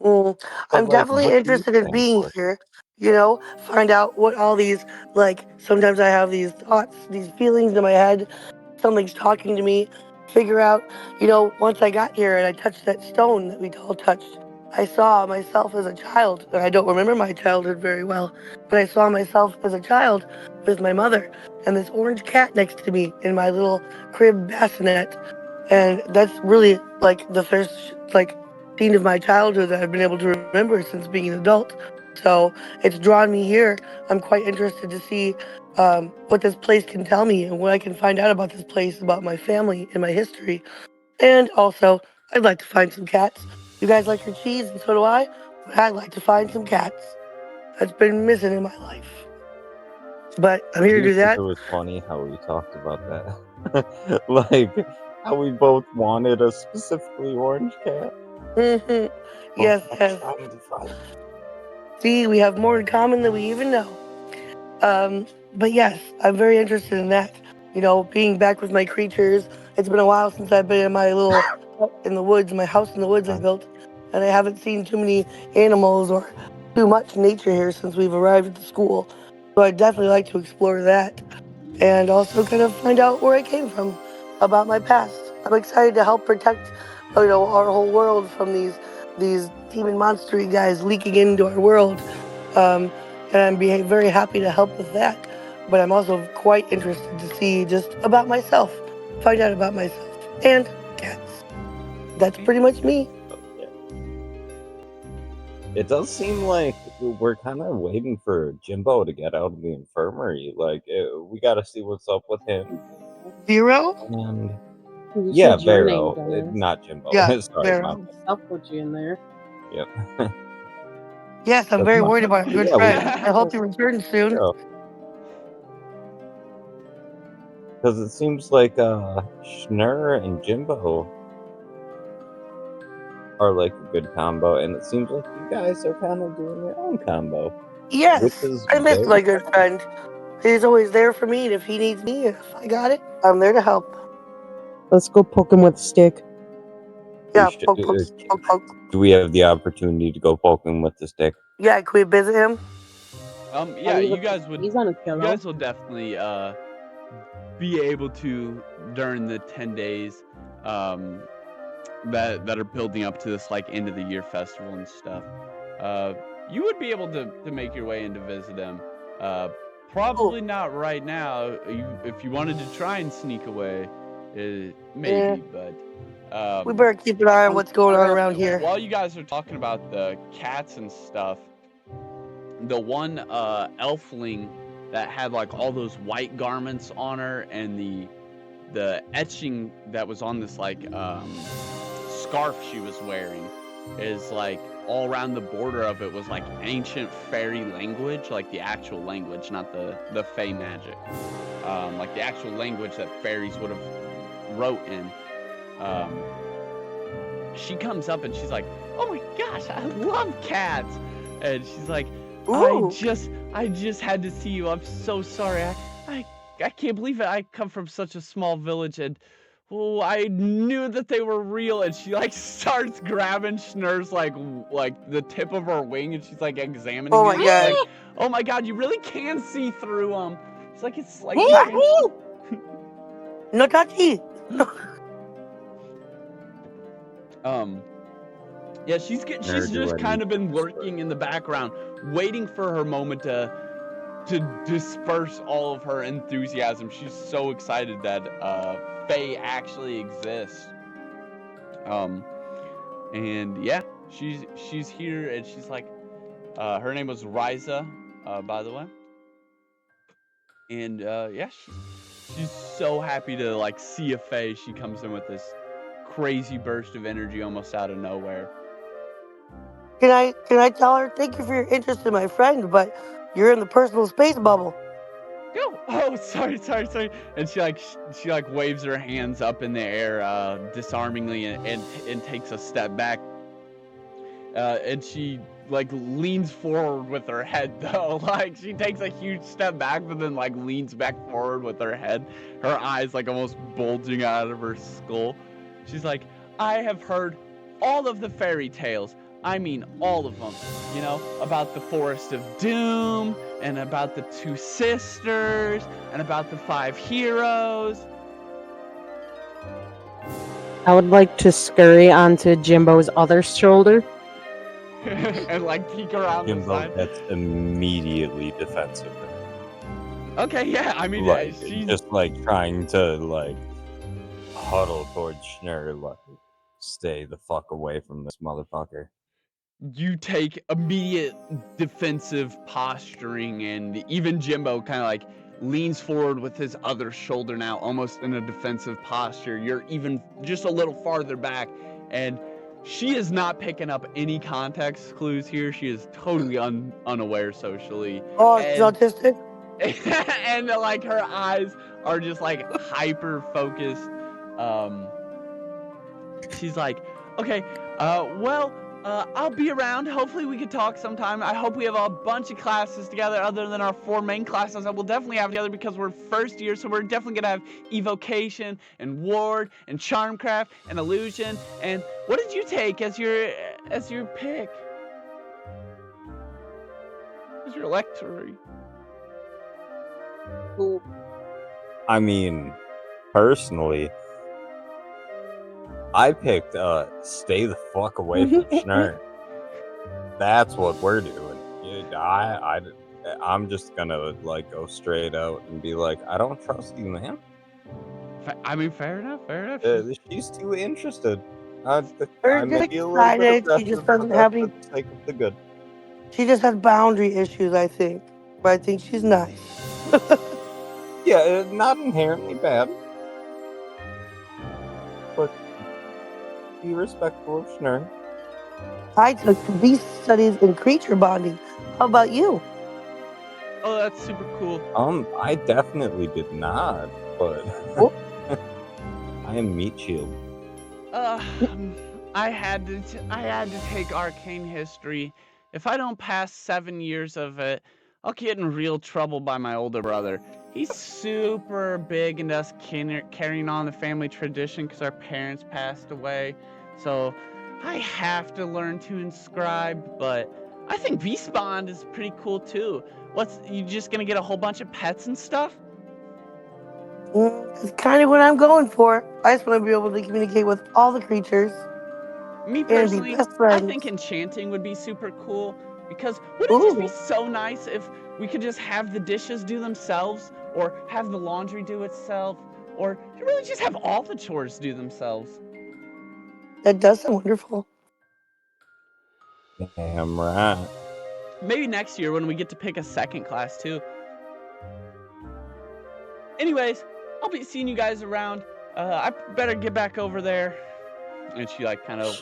I'm
like,
definitely
what do you
interested in
stand
being
for?
here. You know, find out what all these, like, sometimes I have these thoughts, these feelings in my head. Something's talking to me. Figure out, once I got here and I touched that stone that we all touched, I saw myself as a child. And I don't remember my childhood very well, but I saw myself as a child with my mother and this orange cat next to me in my little crib bassinet. And that's really like the first scene of my childhood that I've been able to remember since being an adult. So it's drawn me here. I'm quite interested to see what this place can tell me and what I can find out about this place, about my family and my history. And also, I'd like to find some cats. You guys like your cheese, and so do I. But I'd like to find some cats. That's been missing in my life. But I'm
I
here to
do
do
think
that.
it was funny how we talked about that. like how we both wanted a specifically orange cat.
Hmm. Yes, yes.
Trying to find.
See, we have more in common than we even know. But yes, I'm very interested in that. Being back with my creatures. It's been a while since I've been in my little hut in the woods, my house in the woods I built, and I haven't seen too many animals or too much nature here since we've arrived at the school. So I'd definitely like to explore that and also kind of find out where I came from, about my past. I'm excited to help protect, our whole world from these demon monstery guys leaking into our world. And I'm very happy to help with that. But I'm also quite interested to see just about myself, find out about myself and cats. That's pretty much me.
It does seem like we're kind of waiting for Jimbo to get out of the infirmary. Like, we got to see what's up with him.
Vero?
And
You
yeah,
said your name,
Vero,
dumbass.
not Jimbo.
Yeah,
Sorry, my
Vero.
bad.
I'll put you in there.
Yep.
Yes, I'm
That's
very
my-
worried about our good
yeah, we-
friend. I hope he returns soon.
Vero. Because it seems like Schnurr and Jimbo are like a good combo, and it seems like you guys are kind of doing your own combo.
Yes,
Which is
I miss
very
my good friend. He's always there for me, and if he needs me, if I got it, I'm there to help.
Let's go poke him with a stick.
Yeah,
should-
poke, poke, poke, poke.
Do we have the opportunity to go poke him with the stick?
Yeah, can we visit him?
Yeah, you guys would.
He's on a
You
pillow.
guys will definitely be able to during the 10 days that are building up to this like end of the year festival and stuff. You would be able to make your way in to visit him. Probably not right now. If you wanted to try and sneak away, maybe. But
We better keep an eye on what's going on around here.
while you guys are talking about the cats and stuff, the one elfling that had like all those white garments on her, and the etching that was on this like scarf she was wearing is like all around the border of it was like ancient fairy language, like the actual language, not the fey magic, like the actual language that fairies would have wrote in. She comes up and she's like, "Oh my gosh, I love cats," and she's like,
Ooh.
I just had to see you. I'm so sorry. I can't believe it. I come from such a small village, and I knew that they were real. And she like starts grabbing Schnur's like the tip of her wing, and she's like examining
Oh
it.
my
And she's
God.
like, "Oh my God, you really can see through them." It's like
No touchy.
Yeah, she's just kind of been lurking in the background, waiting for her moment to disperse all of her enthusiasm. She's so excited that Faye actually exists. And yeah, she's here, and she's like, her name was Riza, by the way. And yeah, she's so happy to like see a Faye. She comes in with this crazy burst of energy almost out of nowhere.
Can I tell her thank you for your interest in my friend, but you're in the personal space bubble.
Oh, sorry. And she like waves her hands up in the air, disarmingly, and takes a step back. And she like leans forward with her head though. Like she takes a huge step back, but then like leans back forward with her head. Her eyes like almost bulging out of her skull. She's like, "I have heard all of the fairy tales. I mean, all of them, you know, about the Forest of Doom, and about the two sisters, and about the 5 heroes."
I would like to scurry onto Jimbo's other shoulder.
And like peek around the side.
That's immediately defensive.
Okay, yeah, I mean,
like,
she's
just like trying to like huddle towards Schnurr, like stay the fuck away from this motherfucker.
You take immediate defensive posturing, and even Jimbo kind of like leans forward with his other shoulder now, almost in a defensive posture. You're even just a little farther back, and she is not picking up any context clues here. She is totally unaware socially.
Oh, she's autistic?
And like her eyes are just like hyper focused. She's like, "Okay, well, I'll be around. Hopefully we could talk sometime. I hope we have a bunch of classes together other than our 4 main classes that we'll definitely have together because we're first year, so we're definitely gonna have evocation and ward and charmcraft and illusion. And what did you take as your pick? As your lectory?"
I mean, personally, I picked stay the fuck away from Schnurr. That's what we're doing. I'm just gonna like go straight out and be like, I don't trust you, man.
I mean, fair enough.
She's too interested. I
Very
may be a little bit
excited. She just
aggressive,
doesn't
but
have
that's
any.
for the sake of the good.
She just has boundary issues, I think. But I think she's nice.
Yeah, not inherently bad, but be respectful of Schnurr.
I took beast studies and creature bonding. How about you?
Oh, that's super cool.
I definitely did not, but I am Meat Shield.
I had to take arcane history. If I don't pass 7 years of it, I'll get in real trouble by my older brother. He's super big into us carrying on the family tradition because our parents passed away. So I have to learn to inscribe, but I think Beast Bond is pretty cool too. You just gonna get a whole bunch of pets and stuff?
It's kind of what I'm going for. I just want to be able to communicate with all the creatures.
Me
And be
personally,
best
I
friends.
think enchanting would be super cool because wouldn't it just be so nice if we could just have the dishes do themselves, or have the laundry do itself, or really just have all the chores do themselves.
That does sound wonderful.
Damn right.
Maybe next year when we get to pick a second class too. Anyways, I'll be seeing you guys around. I better get back over there. And she like kind of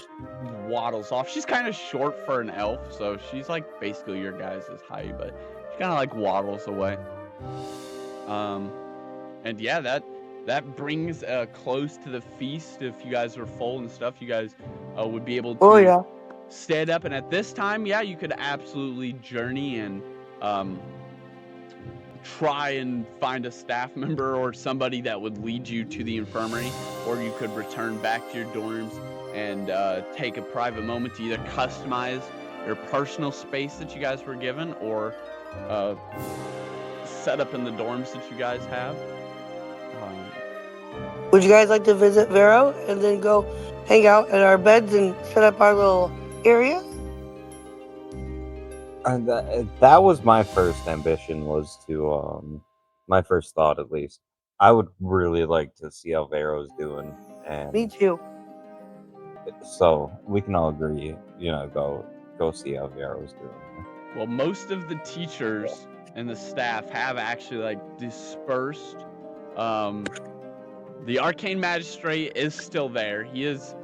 waddles off. She's kind of short for an elf, so she's like basically your guys' height, but she kind of like waddles away. And yeah, that brings close to the feast. If you guys are full and stuff, you guys would be able to stand up. And at this time, yeah, you could absolutely journey and try and find a staff member or somebody that would lead you to the infirmary, or you could return back to your dorms and take a private moment to either customize your personal space that you guys were given, or set up in the dorms that you guys have.
Would you guys like to visit Vero and then go hang out at our beds and set up our little area?
That was my first ambition, was to my first thought at least. I would really like to see how Vero's doing, and
Me too.
so we can all agree, go see how Vero's doing.
Well, most of the teachers and the staff have actually like dispersed. The arcane magistrate is still there. He's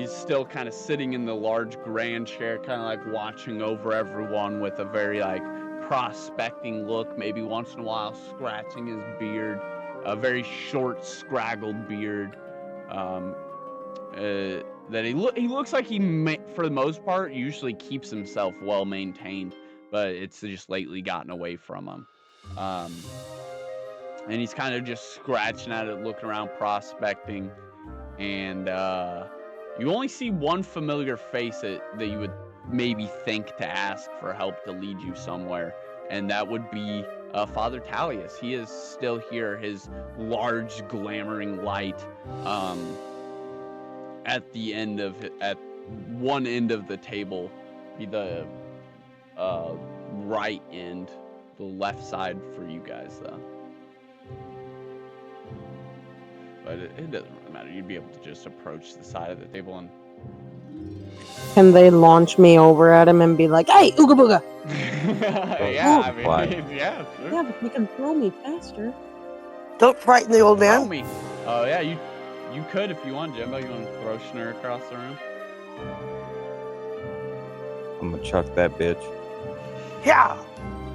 still kind of sitting in the large grand chair, kind of like watching over everyone with a very like prospecting look, maybe once in a while scratching his beard, a very short scraggled beard. That he looks like for the most part usually keeps himself well maintained, but it's just lately gotten away from him. And he's kind of just scratching at it, looking around, prospecting, and you only see one familiar face that you would maybe think to ask for help to lead you somewhere, and that would be Father Talius. He is still here, his large glamoring light at one end of the table, be the right end, the left side for you guys though. But it doesn't really matter. You'd be able to just approach the side of the table and...
Can they launch me over at him and be like, "Hey, ooga booga"?
Yeah, I mean, yeah, sure.
Yeah, but you can throw me faster.
Don't frighten the old man.
Throw me. Oh, yeah, you could if you want, Jimbo. You want to throw Schnur across the room?
I'm gonna chuck that bitch.
Yeah.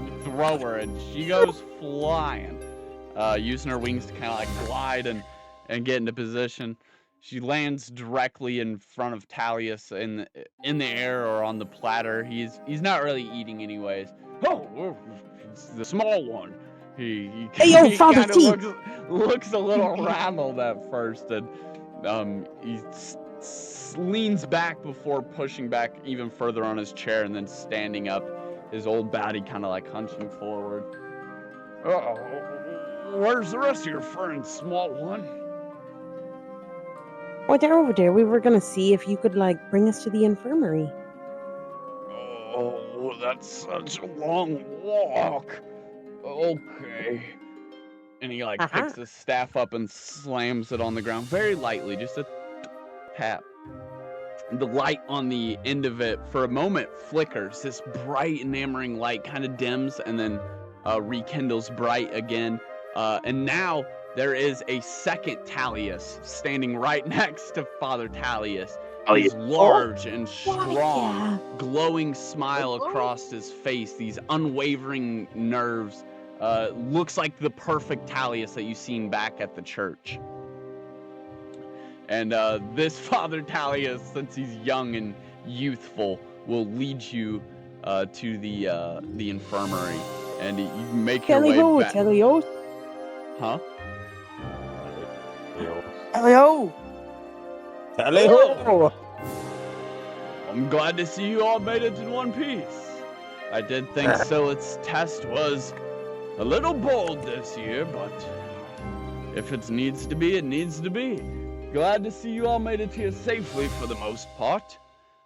You throw her, and she goes flying, using her wings to kind of like glide and get into position. She lands directly in front of Talius in the air or on the platter. He's not really eating anyways. Oh, it's the small one. He
Father
kind of looks a little rattled at first, and he leans back before pushing back even further on his chair, and then standing up, his old body kind of like hunching forward. Oh, where's the rest of your friends, small one?
Oh, they're over there. We were gonna see if you could like bring us to the infirmary.
Oh, that's such a long walk. Okay. And he like picks his staff up and slams it on the ground very lightly, just a tap. The light on the end of it for a moment flickers. This bright enamoring light kind of dims and then rekindles bright again. And now there is a second Talius standing right next to Father Talius. He's large and strong, glowing smile across his face, these unwavering nerves. Looks like the perfect Talius that you've seen back at the church. And this Father Talius, since he's young and youthful, will lead you to the infirmary, and you make your way back.
Talios.
Huh?
Hello.
Hello.
I'm glad to see you all made it in one piece. I did think Sillet's test was a little bold this year, but if it needs to be, it needs to be. Glad to see you all made it here safely for the most part.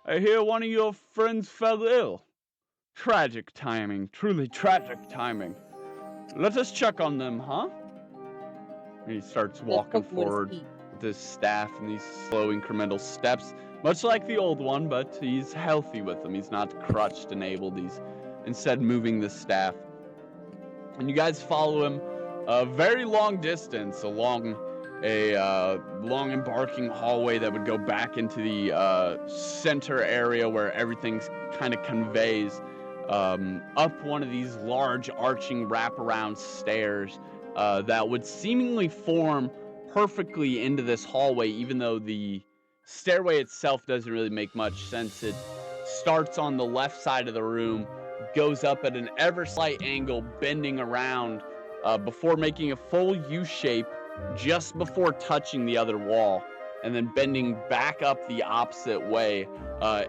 I hear one of your friends fell ill. Tragic timing, truly tragic timing. Let us check on them, huh? And he starts walking forward with his staff and these slow incremental steps, much like the old one, but he's healthy with them. He's not crutched and abled. He's instead moving the staff. And you guys follow him a very long distance along a long embarking hallway that would go back into the center area where everything kind of conveys up one of these large arching wraparound stairs that would seemingly form perfectly into this hallway, even though the stairway itself doesn't really make much sense. It starts on the left side of the room, goes up at an ever slight angle, bending around before making a full U shape just before touching the other wall, and then bending back up the opposite way,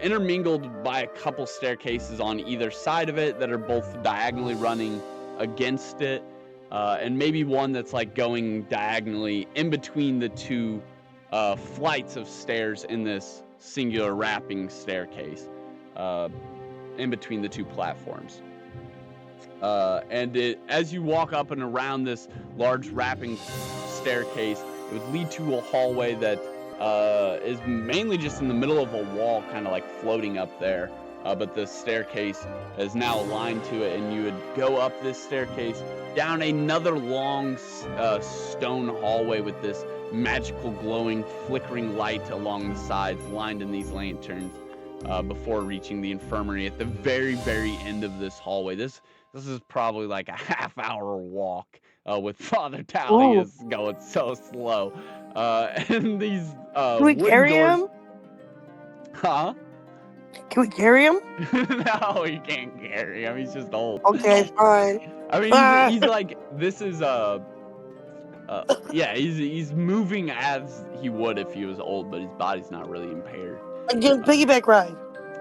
intermingled by a couple staircases on either side of it that are both diagonally running against it, and maybe one that's like going diagonally in between the two flights of stairs in this singular wrapping staircase, in between the two platforms. As you walk up and around this large wrapping staircase, it would lead to a hallway that is mainly just in the middle of a wall, kind of like floating up there. But the staircase is now aligned to it, and you would go up this staircase, down another long stone hallway with this magical, glowing, flickering light along the sides, lined in these lanterns, before reaching the infirmary at the very, very end of this hallway. This is probably like a half-hour walk, with Father Tallius going so slow. And these
Can we
wooden
carry
doors.
him?
Huh?
Can we carry him?
No, you can't carry him. He's just old.
Okay, fine.
I mean, he's like, this is yeah, he's moving as he would if he was old, but his body's not really impaired.
Again, piggyback ride.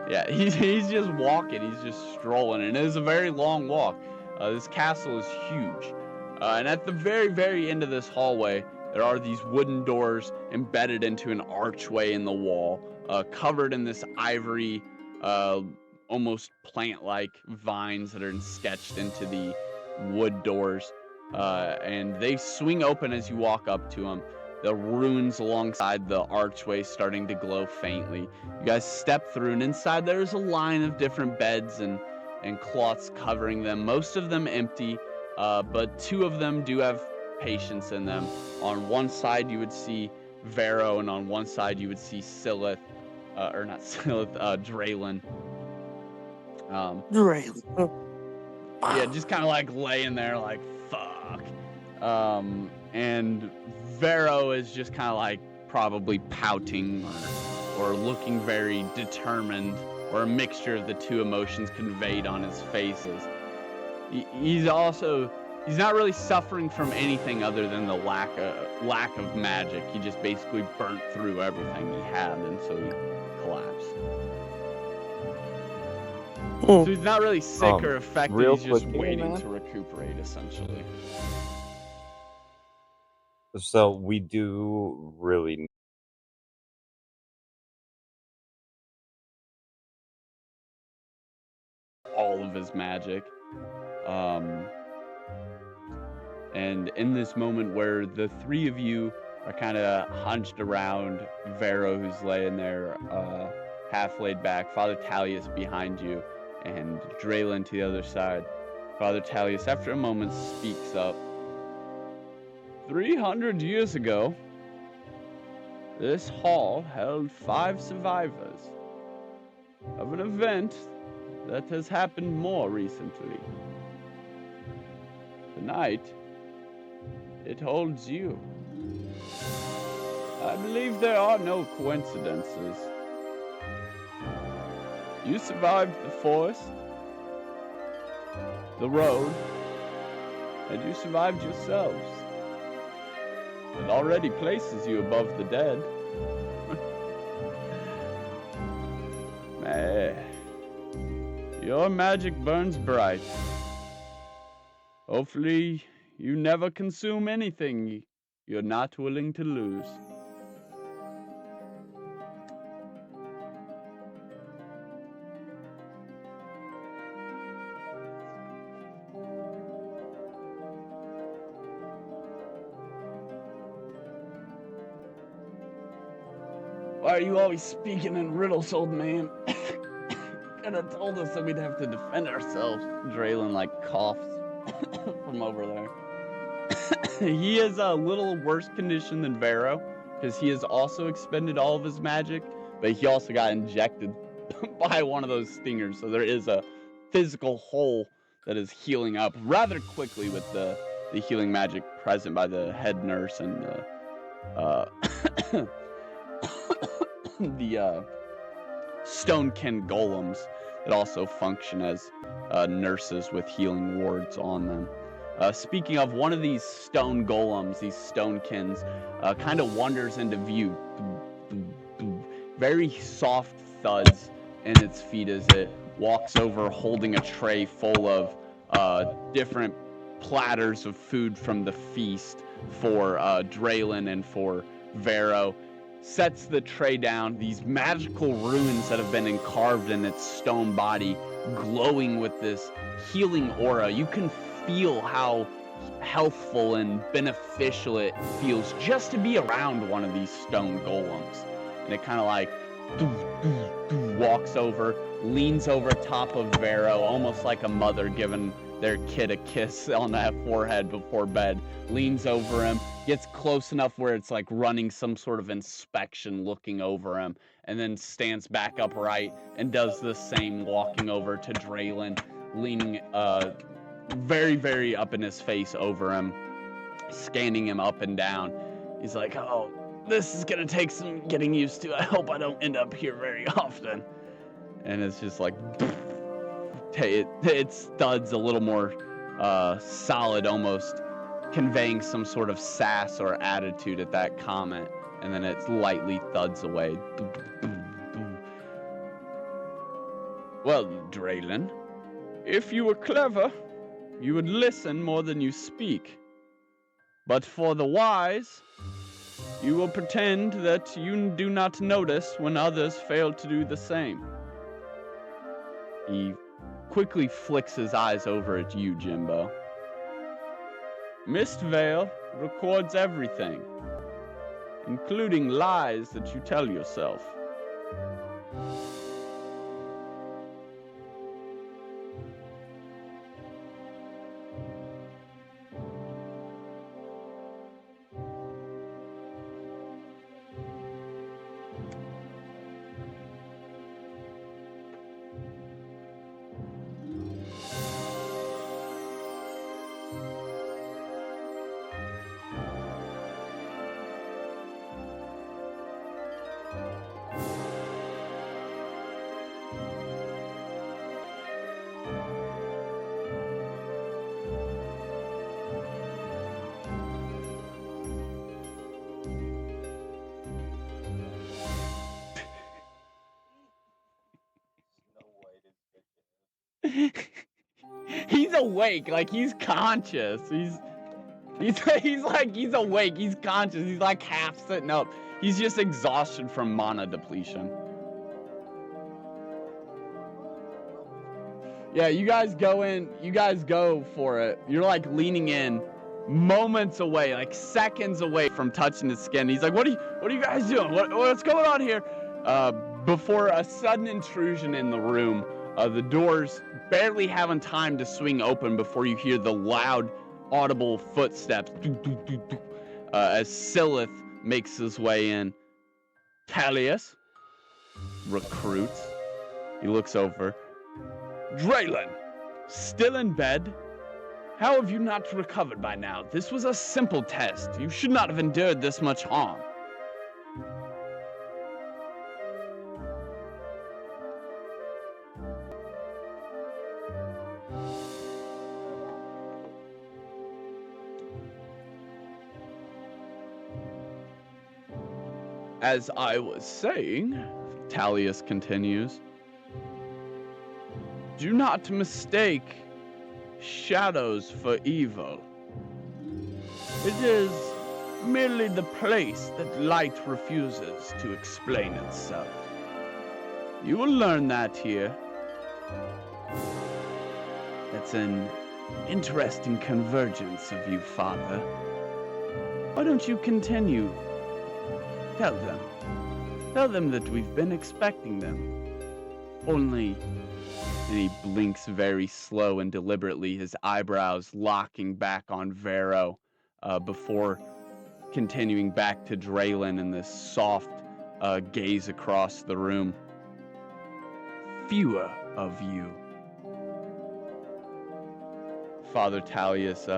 Yeah, he's just walking. He's just strolling, and it is a very long walk. This castle is huge, and at the very, very end of this hallway, there are these wooden doors embedded into an archway in the wall, covered in this ivory, almost plant-like vines that are sketched into the wood doors, and they swing open as you walk up to them. The runes alongside the archway starting to glow faintly. You guys step through, and inside there's a line of different beds and cloths covering them, most of them empty, but two of them do have patients in them. On one side you would see Vero, and on one side you would see Draylen.
Draylen.
Yeah, just kind of like laying there like, fuck. And Vero is just kind of like probably pouting or looking very determined, or a mixture of the two emotions conveyed on his faces. He's not really suffering from anything other than the lack of magic. He just basically burnt through everything he had, and so he collapsed. So he's not really sick or affected. He's just waiting to recuperate, essentially.
So we do really
all of his magic. And in this moment where the three of you are kind of hunched around Vero, who's laying there, half laid back, Father Tallius behind you, and Draylen to the other side. Father Tallius, after a moment, speaks up. 300 years ago, this hall held 5 survivors of an event that has happened more recently. Tonight, it holds you. I believe there are no coincidences. You survived the forest, the road, and you survived yourselves. It already places you above the dead. Your magic burns bright. Hopefully, you never consume anything you're not willing to lose. Why are you always speaking in riddles, old man? Could have told us that we'd have to defend ourselves. Draylon, coughs from over there. He is a little worse condition than Vero, because he has also expended all of his magic, but he also got injected by one of those stingers, so there is a physical hole that is healing up rather quickly with the healing magic present by the head nurse and the stonekin golems that also function as nurses with healing wards on them. Speaking of, one of these stone golems, these stonekins, kind of wanders into view. Very soft thuds in its feet as it walks over holding a tray full of different platters of food from the feast for Draylon and for Vero. Sets the tray down, these magical runes that have been carved in its stone body glowing with this healing aura. You can feel how healthful and beneficial it feels just to be around one of these stone golems. And it kind of walks over, leans over top of Vero, almost like a mother giving their kid a kiss on that forehead before bed, leans over him, gets close enough where it's running some sort of inspection, looking over him, and then stands back upright and does the same, walking over to Draylon, leaning very, very up in his face over him, scanning him up and down. He's like, oh, this is gonna take some getting used to. I hope I don't end up here very often. And it's just it studs a little more solid, almost conveying some sort of sass or attitude at that comment, and then it lightly thuds away. Well, Draylon, if you were clever, you would listen more than you speak. But for the wise, you will pretend that you do not notice when others fail to do the same. He quickly flicks his eyes over at you, Jimbo. Mistvale records everything, including lies that you tell yourself. He's awake, he's conscious. He's awake, he's conscious, he's half sitting up. He's just exhausted from mana depletion. Yeah, you guys go for it. You're leaning in, moments away, seconds away from touching his skin. He's like, what are you guys doing? What's going on here? Before a sudden intrusion in the room, the doors barely having time to swing open before you hear the loud, audible footsteps as Silith makes his way in. Talius recruits. He looks over. Draylon, still in bed? How have you not recovered by now? This was a simple test. You should not have endured this much harm. As I was saying, Talius continues, do not mistake shadows for evil. It is merely the place that light refuses to explain itself. You will learn that here. That's an interesting convergence of you, Father. Why don't you continue? Tell them. Tell them that we've been expecting them. Only... And he blinks very slow and deliberately, his eyebrows locking back on Vero, before continuing back to Draylin in this soft gaze across the room. Fewer of you. Father Tallius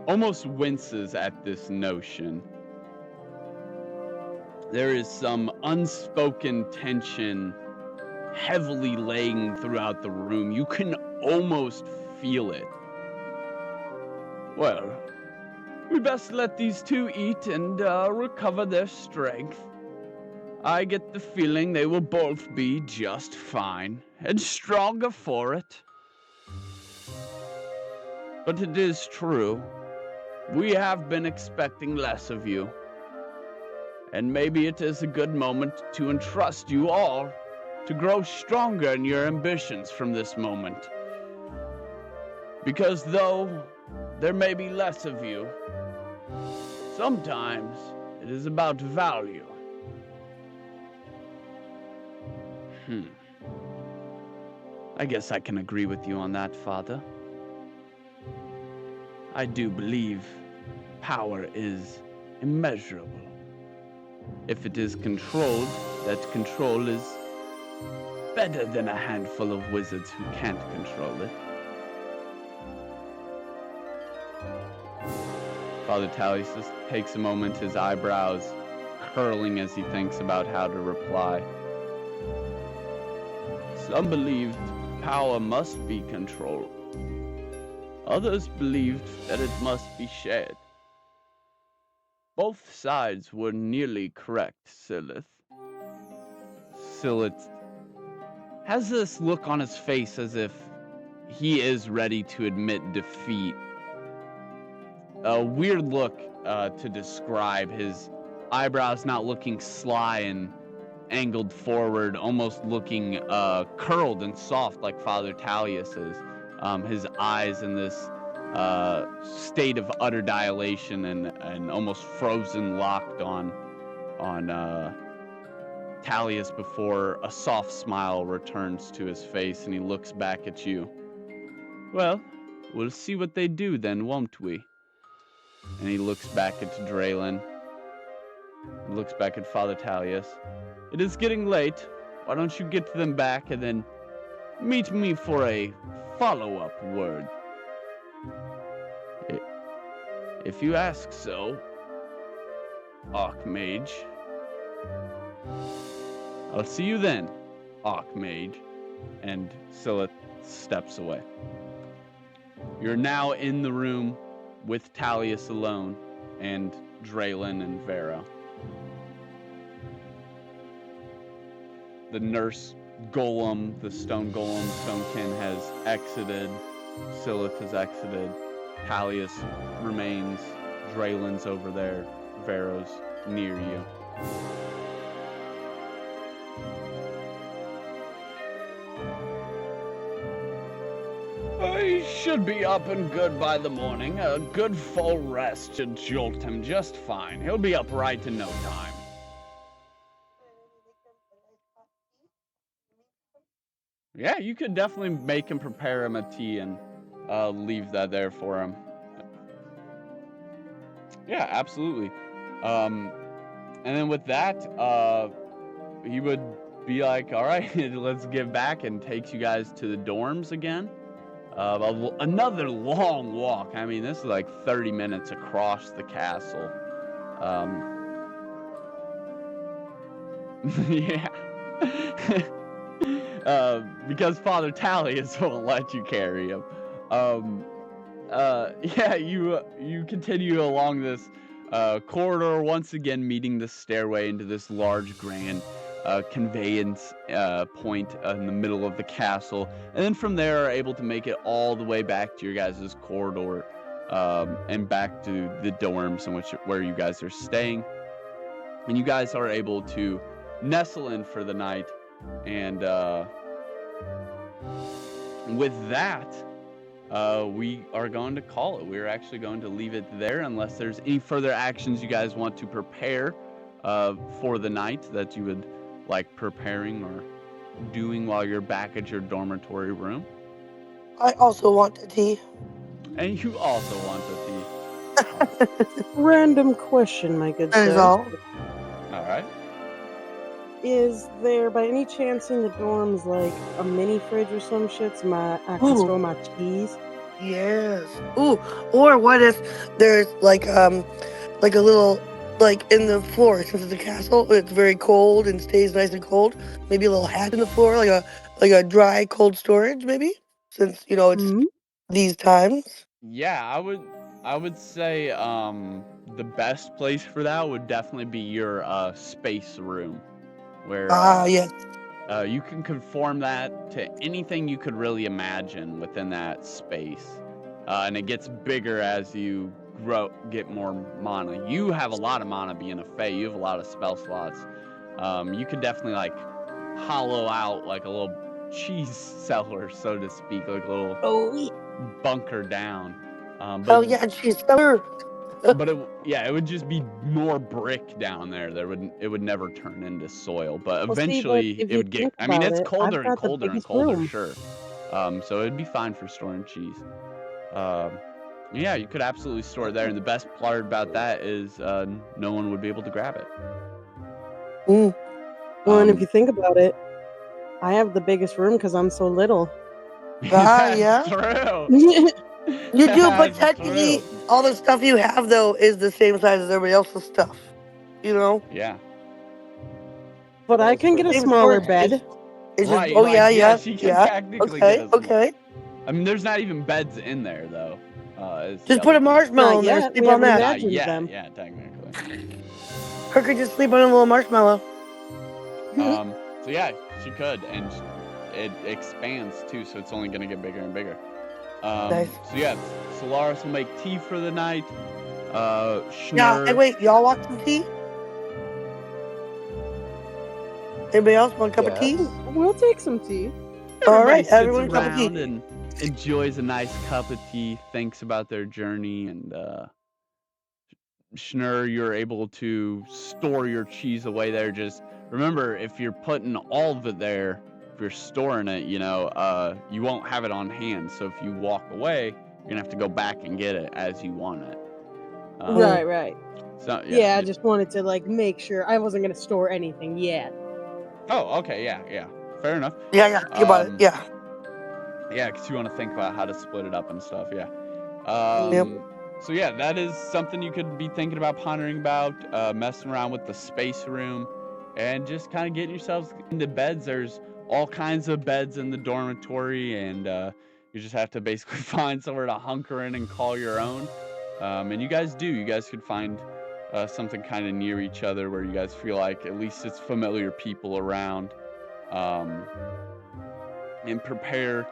almost winces at this notion. There is some unspoken tension heavily laying throughout the room. You can almost feel it. Well, we best let these two eat and recover their strength. I get the feeling they will both be just fine, and stronger for it. But it is true, we have been expecting less of you. And maybe it is a good moment to entrust you all to grow stronger in your ambitions from this moment. Because though there may be less of you, sometimes it is about value. I guess I can agree with you on that, Father. I do believe power is immeasurable. If it is controlled, that control is better than a handful of wizards who can't control it. Father Tallius takes a moment, his eyebrows curling as he thinks about how to reply. Some believed power must be controlled. Others believed that it must be shared. Both sides were nearly correct, Silith. Silith has this look on his face as if he is ready to admit defeat. A weird look to describe, his eyebrows not looking sly and angled forward, almost looking curled and soft like Father Tallius's. His eyes in this state of utter dilation and almost frozen, locked on Tallius before a soft smile returns to his face and he looks back at you. Well, we'll see what they do then, won't we? And he looks back at Draylin. He looks back at Father Tallius. It is getting late. Why don't you get them back and then meet me for a follow-up word? If you ask so, Archmage. I'll see you then, Archmage. And Silith steps away. You're now in the room with Tallius alone and Draylin and Vero. The nurse golem, the stone golem, Stonekin, has exited. Silith has exited. Tallius remains. Draylin's over there. Vero's near you. He should be up and good by the morning. A good full rest should jolt him just fine. He'll be upright in no time. Yeah, you could definitely make him prepare him a tea and leave that there for him. Yeah, absolutely. And then with that, he would be like, all right, let's get back, and takes you guys to the dorms again. Another long walk. I mean, this is like 30 minutes across the castle. Yeah. Because Father Tallius won't let you carry him. Yeah, you continue along this corridor, once again meeting the stairway into this large grand conveyance point in the middle of the castle, and then from there are able to make it all the way back to your guys' corridor and back to the dorms in where you guys are staying. And you guys are able to nestle in for the night, and with that, we are going to call it. We're actually going to leave it there unless there's any further actions you guys want to prepare for the night that you would like preparing or doing while you're back at your dormitory room?
I also want a tea.
And you also want a tea.
Random question, my good
That is
sir.
all.
All right.
Is there, by any chance, in the dorms like a mini fridge or some shit so I can
Ooh.
store my cheese?
Yes. Ooh. Or what if there's like a little like in the floor since it's a castle, it's very cold and stays nice and cold. Maybe a little hatch in the floor, like a dry cold storage, maybe. Since it's
Hmm?
these times.
Yeah, I would say the best place for that would definitely be your space room, where
Yes.
you can conform that to anything you could really imagine within that space, and it gets bigger as you get more mana. You have a lot of mana being a Fae. You have a lot of spell slots. You could definitely like hollow out like a little cheese cellar, so to speak, like a little
Oh,
bunker down.
Hell yeah, she's stellar.
But it would just be more brick down there. It would never turn into soil. But
well, see, but
eventually
if
it
you
would get.
think
I mean,
about
it's
it,
colder
I've
and
got the
colder and
biggest
colder,
room.
sure. So it'd be fine for storing cheese. Yeah, you could absolutely store it there. And the best part about that is no one would be able to grab it.
Mm.
Well, and if you think about it, I have the biggest room because I'm so little.
That's
Yeah.
true.
You do, but
That's
technically,
true.
all the stuff you have though is the same size as everybody else's stuff. You know.
Yeah.
But I can get a smaller bed.
It's
Right.
just. Oh
like,
yeah.
she can technically get
Okay.
a
Okay.
I mean, there's not even beds in there though.
Just put a marshmallow
Not
in there.
yet.
Sleep
We
on
haven't
that.
Not
imagined
yet.
them.
Yeah, technically.
Her could just sleep on a little marshmallow.
So yeah, she could, and it expands too, so it's only gonna get bigger and bigger.
Nice.
So yeah, Solaris will make tea for the night.
Yeah.
Schnurr.
And wait, y'all want some tea? Anybody else want a cup of tea?
We'll take some tea.
All right,
Everybody
everyone,
sits
cup of tea.
around and enjoys a nice cup of tea, thinks about their journey, and Schnurr, you're able to store your cheese away there. Just remember, if you're putting all of it there, if you're storing it, you won't have it on hand. So if you walk away, you're gonna have to go back and get it as you want it.
Right.
So
Yeah, I just wanted to like make sure I wasn't gonna store anything yet.
Oh, okay, yeah. Fair enough.
Yeah. Think about it. Yeah.
Yeah, because you want to think about how to split it up and stuff. Yeah.
Yep.
So yeah, that is something you could be thinking about, pondering about, messing around with the space room, and just kind of getting yourselves into beds. There's all kinds of beds in the dormitory, and you just have to basically find somewhere to hunker in and call your own. And you guys do. You guys could find something kind of near each other where you guys feel like at least it's familiar people around, and prepare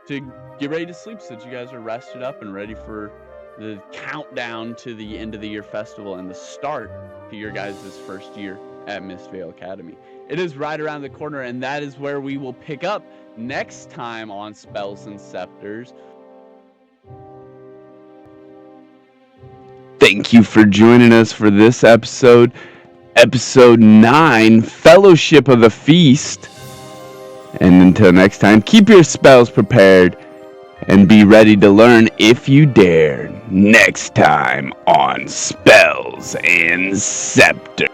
to get ready to sleep so that you guys are rested up and ready for the countdown to the end of the year festival and the start to your guys' first year at Mistvale Academy. It is right around the corner, and that is where we will pick up next time on Spells and Scepters. Thank you for joining us for this episode 9, Fellowship of the Feast. And until next time, keep your spells prepared and be ready to learn if you dare next time on Spells and Scepters.